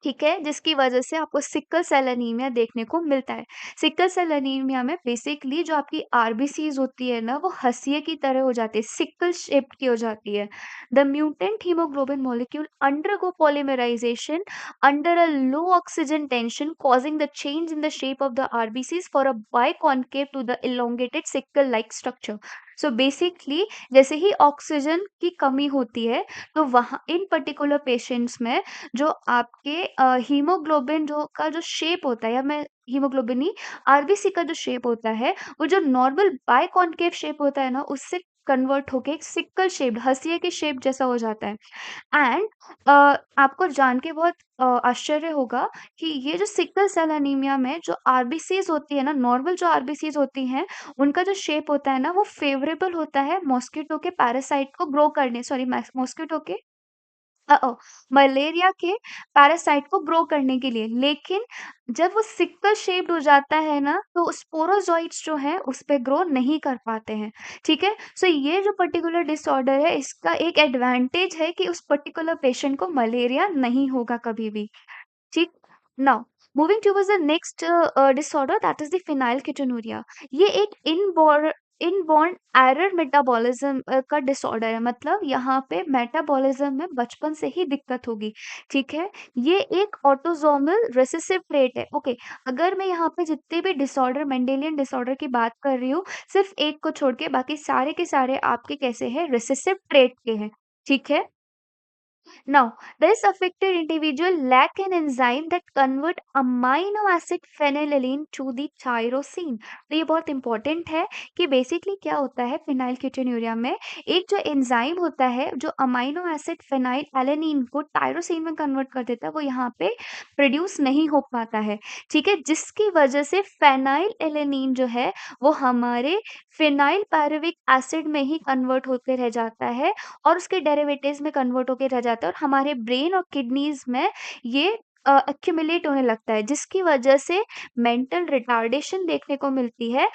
ठीक है? जिसकी वजह से आपको सिकल सेल एनीमिया देखने को मिलता है। सिकल सेल एनीमिया में बेसिकली जो आपकी आरबीसीज़ होती है ना, वो हँसिए की तरह हो जाती है, सिकल शेप्ड की हो जाती है। The mutant haemoglobin molecule undergo polymerisation under a low oxygen tension causing the change in the shape of the RBCs for a biconcave to the elongated sickle like structure। So basically जैसे ही oxygen की कमी होती है, तो वहाँ इन particular patients में जो आपके हीमोग्लोबिन का जो शेप होता है, या मैं हीमोग्लोबिन नहीं, आरबीसी का जो शेप होता है, वो जो नॉर्मल बाइकॉन्केव शेप होता है ना, उससे कन्वर्ट होके एक सिकल शेप्ड हंसिया के शेप जैसा हो जाता है। एंड आपको जान के बहुत आश्चर्य होगा कि ये जो सिकल सेल एनीमिया में जो आरबीसीज होती है ना, नॉर्मल जो आरबीसीज होती हैं, उनका जो शेप होता है ना, वो फेवरेबल होता है मॉस्किटो के पैरासाइट को ग्रो करने, सॉरी मॉस्किटो के मलेरिया के पैरासाइट को ग्रो करने के लिए। लेकिन जब वो सिकल शेप्ड हो जाता है ना, तो स्पोरोज़ोइट्स जो हैं उस पे ग्रो नहीं कर पाते हैं, ठीक है? सो ये जो पर्टिकुलर डिसऑर्डर है, इसका एक एडवांटेज है कि उस पर्टिकुलर पेशेंट को मलेरिया नहीं होगा कभी भी, ठीक? Now moving towards the next disorder, that is the phenylketonuria. ये एक इनबॉर्न एरर मेटाबॉलिज्म का डिसऑर्डर है, मतलब यहाँ पे मेटाबॉलिज्म में बचपन से ही दिक्कत होगी, ठीक है? ये एक ऑटोसोमल रिसेसिव ट्रेट है। ओके, अगर मैं यहाँ पे जितने भी डिसऑर्डर, मेंडेलियन डिसऑर्डर की बात कर रही हूँ, सिर्फ एक को छोड़ के बाकी सारे के सारे आपके कैसे हैं? रिसेसिव ट्रेट के हैं, ठीक है? Now, this affected individual lack an enzyme that convert amino acid phenylalanine to the tyrosine। तो ये बहुत इंपॉर्टेंट है कि बेसिकली क्या होता है फिनाइलकेटोन्यूरिया में, एक जो एंजाइम होता है जो अमाइनो एसिड फेनाइल एलेनिन को टायरोसिन में कन्वर्ट कर देता है, वो यहाँ पे प्रोड्यूस नहीं हो पाता है, ठीक है? जिसकी वजह से फेनाइल एलेनिन जो है वो हमारे फिनाइल पायरुविक एसिड में ही कन्वर्ट होके रह जाता है और उसके डेरिवेटिव्स में कन्वर्ट होके रह जाता है और हमारे ब्रेन और किडनीज में ये एक्यूमुलेट होने लगता है, जिसकी वजह से मेंटल रिटार्डेशन देखने को मिलती है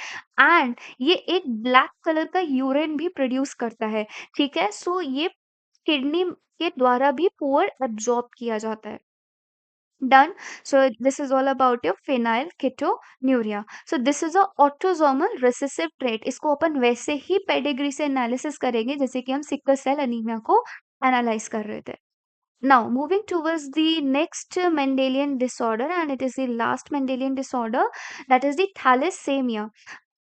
एंड ये एक ब्लैक कलर का यूरिन भी प्रोड्यूस करता है, ठीक है? सो ये किडनी के द्वारा भी पुअर एब्जॉर्ब किया जाता है। Done. So this is all about your phenylketonuria. So this is a autosomal recessive trait. इसको अपन वैसे ही पेडिग्री से एनालिसिस करेंगे जैसे कि हम सिकल सेल एनीमिया को एनालाइज कर रहे थे। Now moving towards the next Mendelian disorder, and it is the last Mendelian disorder, that is the thalassemia।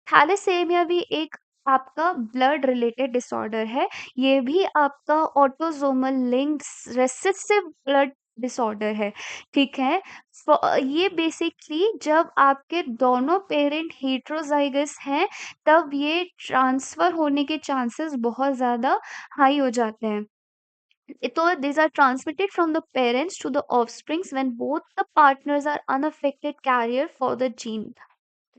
Thalassaemia भी एक आपका ब्लड रिलेटेड डिसऑर्डर है। ये भी आपका autosomal linked recessive blood disorder है, ठीक है? ये बेसिकली जब आपके दोनों पेरेंट हेटेरोज़ाइगस हैं, तब ये ट्रांसफ़र होने के चांसेस बहुत ज़्यादा हाई हो जाते हैं। So these are transmitted from the parents to the offsprings when both the partners are unaffected carrier for the gene।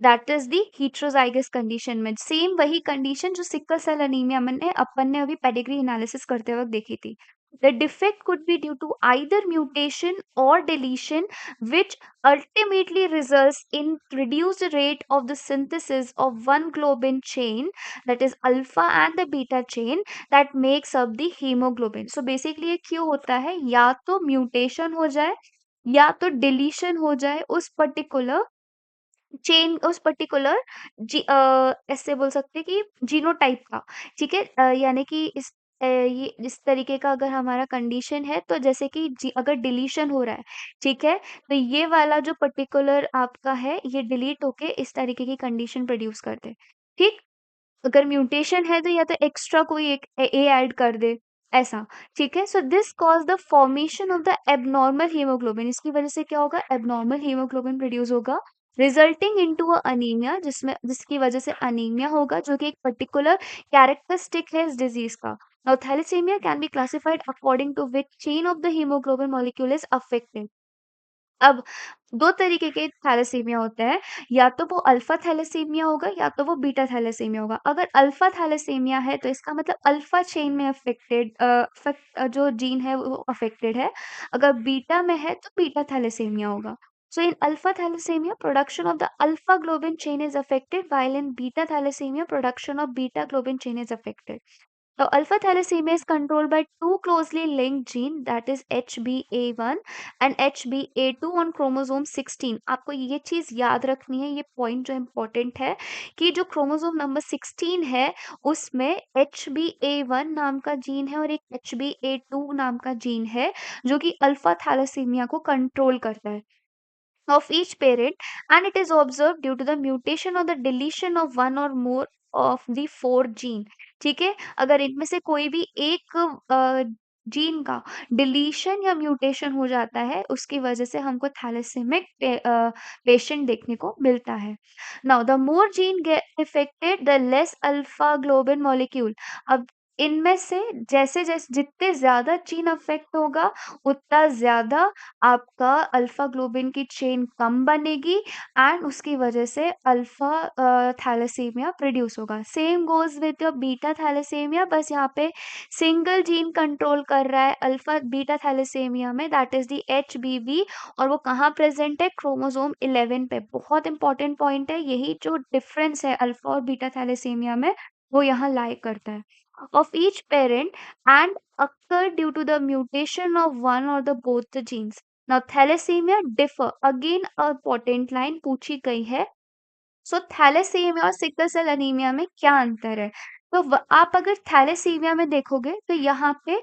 That is the heterozygous condition में सेम वही कंडीशन जो सिकल सेल एनीमिया में अपन ने अभी pedigree analysis करते वक्त देखी थी। The defect could be due to either mutation और deletion which ultimately results in reduced rate of the synthesis of one globin chain, that is alpha and the beta chain that makes up the hemoglobin। so basically ये क्यों होता है? या तो mutation हो जाए या तो डिलीशन हो जाए उस पर्टिकुलर चेन उस पर्टिकुलर ऐसे बोल सकते हैं कि जीनोटाइप का, ठीक है? यानी कि ये इस तरीके का अगर हमारा कंडीशन है, तो जैसे कि अगर डिलीशन हो रहा है, ठीक है? तो ये वाला जो पर्टिकुलर आपका है, ये डिलीट होके इस तरीके की कंडीशन प्रोड्यूस कर दे, ठीक? अगर म्यूटेशन है तो या तो एक्स्ट्रा कोई एक ए ऐड कर दे, ऐसा, ठीक है? So this cause the formation of the abnormal haemoglobin. इसकी वजह से क्या होगा? एब्नॉर्मल हीमोग्लोबिन प्रोड्यूस होगा, रिजल्टिंग इनटू अ अनीमिया, जिसकी वजह से अनीमिया होगा, जो कि एक पर्टिकुलर कैरेक्टरिस्टिक है इस डिजीज़ का। Now thalassaemia can be classified according to which chain of the haemoglobin molecule is affected. अब 2 तरीके के थैलेसीमिया होते हैं, या तो वो अल्फा थैलेसीमिया होगा या तो वो बीटा थैलेसीमिया होगा। अगर अल्फा थैलेसीमिया है तो इसका मतलब अल्फा चेन में जो जीन है वो अफेक्टेड है। अगर बीटा में है तो बीटा थैलेसीमिया होगा। So in alpha thalassemia production of the alpha globin chain is affected while in beta thalassemia production of beta globin chain is affected. So alpha thalassemia is controlled by two closely linked gene, that is HBA1 and HBA2 on chromosome 16। आपको ये चीज याद रखनी है, ये point जो important है कि जो क्रोमोसोम नंबर 16 है उसमें HBA1 नाम का जीन है और एक HBA2 नाम का जीन है जो कि अल्फा थैलेसीमिया को कंट्रोल करता है of each parent, and it is observed due to the mutation or the deletion of one or more of the four gene। ठीक है, अगर इनमें से कोई भी एक जीन का डिलीशन या म्यूटेशन हो जाता है, उसकी वजह से हमको थैलेसेमिक पेशेंट देखने को मिलता है। Now the more gene get affected the less alpha globin molecule. अब इनमें से जैसे जैसे जितने ज्यादा जीन अफेक्ट होगा उतना ज्यादा आपका अल्फा ग्लोबिन की चेन कम बनेगी एंड उसकी वजह से अल्फा थैलेसीमिया प्रोड्यूस होगा। Same goes with your beta thalassaemia, बस यहाँ पे सिंगल जीन कंट्रोल कर रहा है अल्फा बीटा थैलेसीमिया में, दैट इज दी HBB, और वो कहाँ प्रेजेंट है? क्रोमोसोम 11 पे। बहुत इंपॉर्टेंट पॉइंट है, यही जो डिफरेंस है अल्फा और बीटा थैलेसीमिया में वो यहाँ लाई करता है। Of each parent and occur due to the mutation of one or the both the genes। Now thalassemia differ, again a important line पूछी गई है। सो थैलेसीमिया और सिकल सेल एनीमिया में क्या अंतर है? तो आप अगर थैलेसीमिया में देखोगे तो यहाँ पे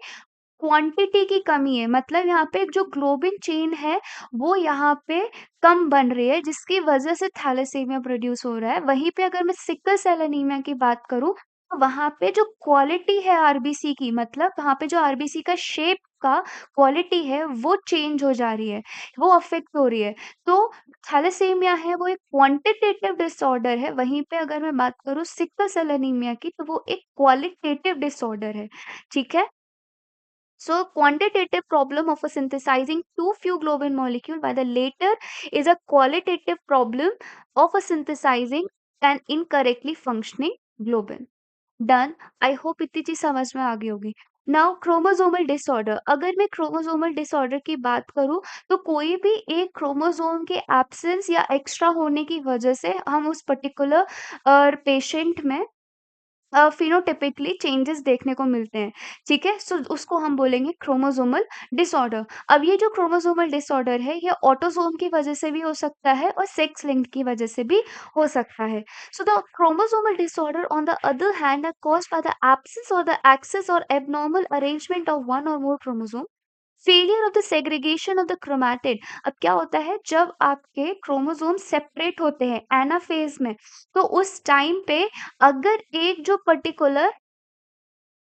क्वांटिटी की कमी है, मतलब यहाँ पे जो ग्लोबिन चेन है वो यहाँ पे कम बन रही है, जिसकी वजह से थैलेसीमिया प्रोड्यूस हो रहा है। वहीं पे अगर मैं सिकल सेल एनीमिया की बात करूँ तो वहाँ पे जो क्वालिटी है आरबीसी की, मतलब वहाँ पे जो आरबीसी का शेप का क्वालिटी है वो चेंज हो जा रही है, वो अफेक्ट हो रही है। तो थैलेसीमिया है वो एक क्वांटिटेटिव डिसऑर्डर है, वहीं पे अगर मैं बात करूँ सिकल सेल एनीमिया की तो वो एक क्वालिटेटिव डिसऑर्डर है, ठीक है? So, quantitative problem of a synthesizing too few globin molecule, while the later is a qualitative problem of a synthesizing an incorrectly functioning globin। Done. I hope इतनी चीज समझ में आ गई होगी। नाउ क्रोमोसोमल डिसऑर्डर, अगर मैं क्रोमोसोमल डिसऑर्डर की बात करूं तो कोई भी एक क्रोमोसोम के एब्सेंस या एक्स्ट्रा होने की वजह से हम उस पर्टिकुलर पेशेंट में फिनोटाइपिकली चेंजेस देखने को मिलते हैं, ठीक है? सो उसको हम बोलेंगे क्रोमोसोमल डिसऑर्डर। अब ये जो क्रोमोसोमल डिसऑर्डर है ये ऑटोसोम की वजह से भी हो सकता है और सेक्स लिंक्ड की वजह से भी हो सकता है। So the chromosomal disorder on the other hand are caused by the absence और द एक्सेस और एबनॉर्मल अरेंजमेंट ऑफ वन और more chromosome, failure of the segregation of the chromatid. अब क्या होता है जब आपके क्रोमोसोम सेपरेट होते हैं एनाफेज में, तो उस टाइम पे अगर एक जो पर्टिकुलर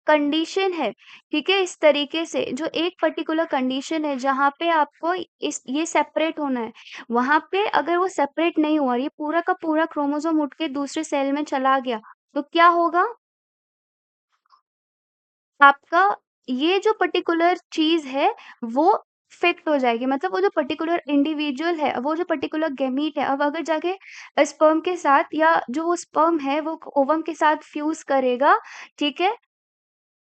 कंडीशन है, ठीक है, इस तरीके से जो एक पर्टिकुलर कंडीशन है जहाँ पे आपको इस ये सेपरेट होना है, वहां पे अगर वो सेपरेट नहीं हुआ और ये पूरा का पूरा क्रोमोसोम उठ के दूसरे सेल में चला गया, तो क्या होगा? आपका ये जो पर्टिकुलर चीज़ है वो इफ़ेक्ट हो जाएगी, मतलब वो जो पर्टिकुलर इंडिविजुअल है, वो जो पर्टिकुलर गैमीट है, अब अगर जाके स्पर्म के साथ या जो वो स्पर्म है वो ओवम के साथ फ्यूज़ करेगा, ठीक है?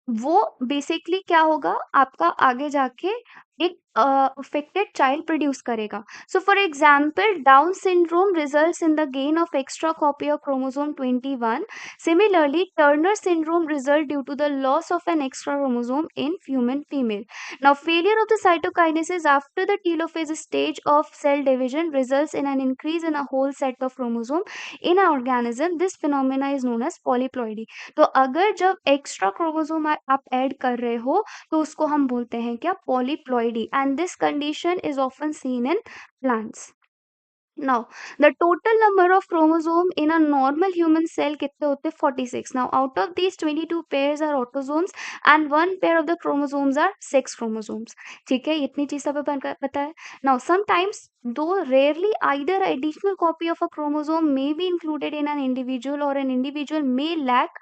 वो बेसिकली क्या होगा आपका आगे जाके एक अफेक्टेड चाइल्ड प्रोड्यूस करेगा। So for example down syndrome results in the gain of extra copy of chromosome 21। Similarly Turner syndrome result due to the loss of an extra chromosome in human female. Now failure of the cytokinesis after the telophase stage of cell division results in an increase in a whole set of chromosome in an organism. This phenomena is known as polyploidy. तो अगर जब extra chromosome आप add कर रहे हो तो उसको हम बोलते हैं क्या, polyploidy, and this condition is often seen in plants. Now, the total number of chromosome in a normal human cell कितने होते हैं? 46. Now, out of these 22 pairs are autosomes and one pair of the chromosomes are sex chromosomes. ठीक है, इतनी चीज सब पता है. Now, sometimes, though rarely, either additional copy of a chromosome may be included in an individual or an individual may lack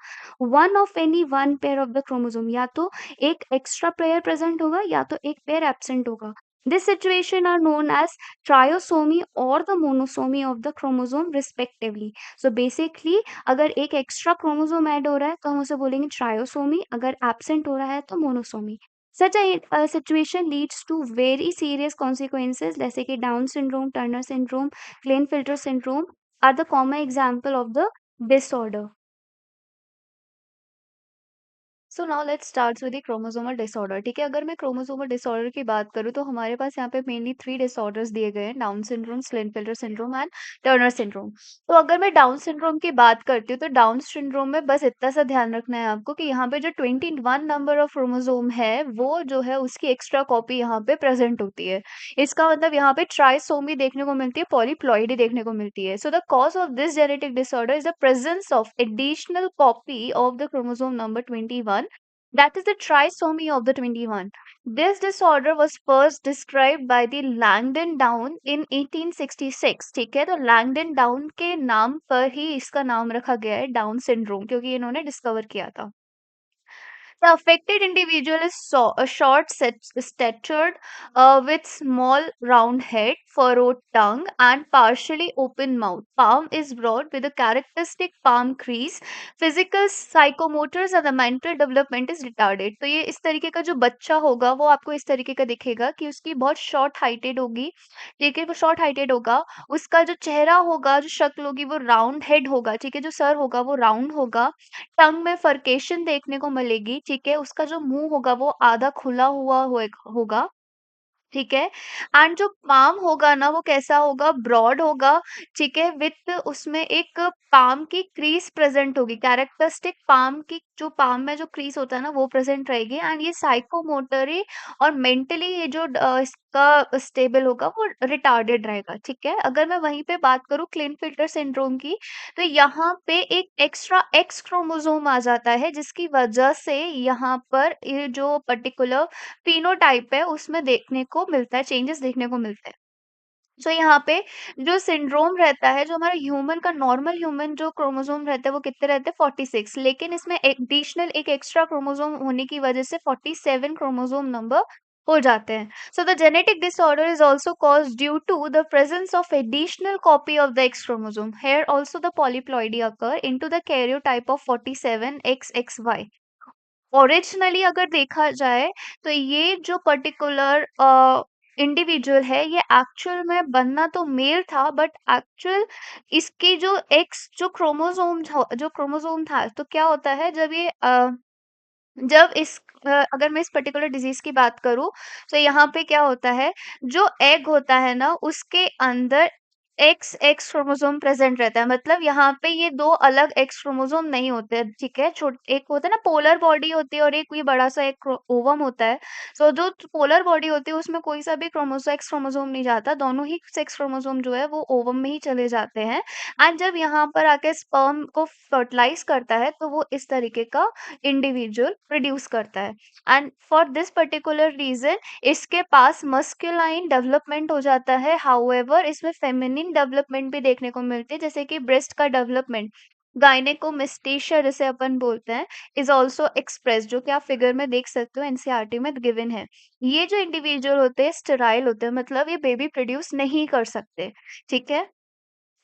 one of any one pair of the chromosome. या तो एक extra pair present होगा या तो एक pair absent होगा. This situation are known as trisomy or the monosomy of the chromosome respectively. So basically अगर एक extra chromosome ऐड हो रहा है तो हम उसे बोलेंगे trisomy, अगर absent हो रहा है तो monosomy. Such a situation leads to very serious consequences जैसे कि Down syndrome, Turner syndrome, Klinefelter syndrome are the common example of the disorder. So now let's start with the chromosomal disorder. ठीक है, अगर मैं क्रोमोसोमल डिसऑर्डर की बात करूँ तो हमारे पास यहाँ पे मेनली 3 डिसऑर्डर्स दिए गए हैं, Down syndrome, Klinefelter syndrome and Turner syndrome. तो अगर मैं डाउन सिंड्रोम की बात करती हूँ तो डाउन सिंड्रोम में बस इतना सा ध्यान रखना है आपको कि यहाँ पे जो 21 नंबर ऑफ क्रोमोसोम है वो जो है उसकी एक्स्ट्रा कॉपी यहाँ पे प्रेजेंट होती है। इसका मतलब यहाँ पे ट्राइसोमी देखने को मिलती है, पॉलीप्लॉइडी देखने को मिलती है। So the cause of this genetic disorder is the presence of additional copy of the chromosome number 21, that is the trisomy of the 21. This disorder was first described by the Langdon Down in 1866. ठीक है, तो Langdon Down के नाम पर ही इसका नाम रखा गया है डाउन सिंड्रोम, क्योंकि इन्होंने डिस्कवर किया था। The affected individual is short, statured, with small round head, furrowed tongue, and partially open mouth. Palm is broad with a characteristic palm crease. Physical, psychomotors and the mental development is retarded. तो ये इस तरीके का जो बच्चा होगा वो आपको इस तरीके का दिखेगा कि उसकी बहुत शॉर्ट हाइटेड होगी। ठीक है, वो शॉर्ट हाइटेड होगा, उसका जो चेहरा होगा, जो शक्ल होगी वो राउंड हेड होगा। ठीक है, जो सर होगा वो राउंड होगा, टंग में फर्केशन देखने को मिलेगी। ठीक है, उसका जो मुंह होगा वो आधा खुला हुआ होगा। ठीक है, एंड जो पाम होगा ना वो कैसा होगा, ब्रॉड होगा। ठीक है, विथ उसमें एक पाम की क्रीज प्रेजेंट होगी, कैरेक्टरिस्टिक पाम की, जो पाम में जो क्रीज होता है ना वो प्रेजेंट रहेगी। एंड ये साइकोमोटरी और मेंटली ये जो इसका स्टेबल होगा वो रिटार्डेड रहेगा। ठीक है, अगर मैं वहीं पे बात करूं क्लिनफिल्टर सिंड्रोम की, तो यहाँ पे एक एक्स्ट्रा एक्स क्रोमोसोम आ जाता है जिसकी वजह से यहाँ पर ये जो पर्टिकुलर फिनोटाइप है उसमें देखने को मिलता है, चेंजेस देखने को मिलते हैं। सो यहाँ पे जो सिंड्रोम रहता है, जो हमारा ह्यूमन का नॉर्मल ह्यूमन जो क्रोमोसोम रहता है वो कितने रहते हैं, 46, लेकिन इसमें एडिशनल एक एक्स्ट्रा क्रोमोसोम होने की वजह से 47 क्रोमोसोम नंबर हो जाते हैं। So the genetic disorder is also cause due to the presence of additional copy of the X chromosome. Here also the polyploidy occur into the karyotype of 47 XXY। Originally अगर देखा जाए तो ये जो particular individual है ये actual में बनना तो मेल था, बट एक्चुअल इसकी जो एक्स जो क्रोमोसोम था, तो क्या होता है जब ये जब अगर मैं इस पर्टिकुलर डिजीज की बात करूं तो यहाँ पे क्या होता है, जो एग होता है ना उसके अंदर एक्स एक्स क्रोमोसोम प्रेजेंट रहता है। मतलब यहाँ पे ये दो अलग एक्स क्रोमोसोम नहीं होते हैं। ठीक है, एक होता है ना पोलर बॉडी होती है और एक ये बड़ा सा एक ओवम होता है। सो जो पोलर बॉडी होती है उसमें कोई सा भी एक्स क्रोमोसोम नहीं जाता, दोनों ही सेक्स क्रोमोसोम जो है वो ओवम में ही चले जाते हैं। एंड जब यहाँ पर आके स्पर्म को फर्टिलाइज करता है तो वो इस तरीके का इंडिविजुअल प्रोड्यूस करता है। And for this particular reason इसके पास मस्कुलाइन डेवलपमेंट हो जाता है। हाउएवर इसमें फेमिनिन डेवलपमेंट भी देखने को मिलती है, जैसे कि ब्रेस्ट का डेवलपमेंट, गायनेकोमेस्टेशिया जिसे अपन बोलते हैं, इज ऑल्सो एक्सप्रेस, जो कि आप फिगर में देख सकते हो, एनसीईआरटी में गिवन है। ये जो इंडिविजुअल होते हैं स्टेराइल होते हैं, मतलब ये बेबी प्रोड्यूस नहीं कर सकते। ठीक है,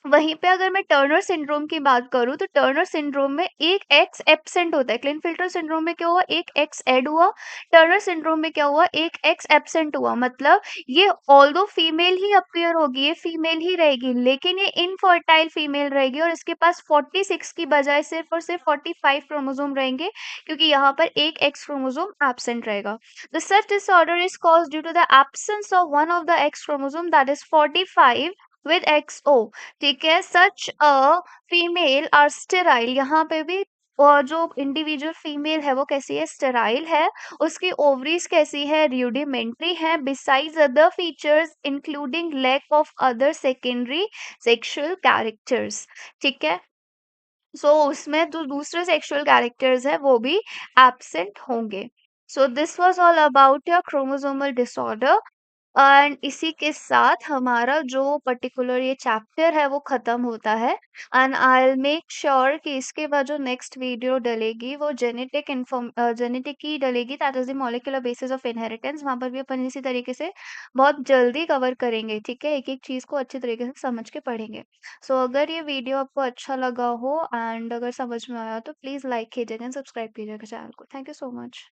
वहीं पे अगर मैं टर्नर सिंड्रोम की बात करूँ तो टर्नर सिंड्रोम में एक एक्स एब्सेंट होता है। क्लिनफिल्टर सिंड्रोम में क्या हुआ, एक एक्स ऐड हुआ। टर्नर सिंड्रोम में क्या हुआ, एक एक्स एब्सेंट हुआ। मतलब ये ऑल्दो फीमेल ही अपीयर होगी, ये फीमेल ही रहेगी, लेकिन ये इनफर्टाइल फीमेल रहेगी और इसके पास 46 की बजाय सिर्फ और सिर्फ 45 क्रोमोसोम रहेंगे, क्योंकि यहाँ पर एक एक्स क्रोमोसोम एब्सेंट रहेगा। The such disorder is caused due to the absence of one of the X chromosome, that is 45 with XO। ठीक है, such a female are sterile. यहाँ पे भी और जो इंडिविजुअल फीमेल है वो कैसी है, स्टेराइल है। उसकी ओवरीज कैसी है, रूडिमेंट्री है। Besides other features including lack of other secondary sexual characters. ठीक है, सो उसमें जो दूसरे सेक्सुअल कैरेक्टर्स है वो भी एब्सेंट होंगे। So this was all about your chromosomal disorder. And इसी के साथ हमारा जो पर्टिकुलर ये चैप्टर है वो खत्म होता है। And I will make sure कि इसके बाद जो नेक्स्ट वीडियो डलेगी वो जेनेटिक की डलेगी, that is the molecular basis of inheritance. वहां पर भी अपन इसी तरीके से बहुत जल्दी कवर करेंगे। ठीक है, एक एक चीज को अच्छी तरीके से समझ के पढ़ेंगे। सो अगर ये वीडियो आपको अच्छा लगा हो एंड अगर समझ में आया तो प्लीज लाइक कीजिएगा एंड सब्सक्राइब कीजिएगा चैनल को। Thank you so much.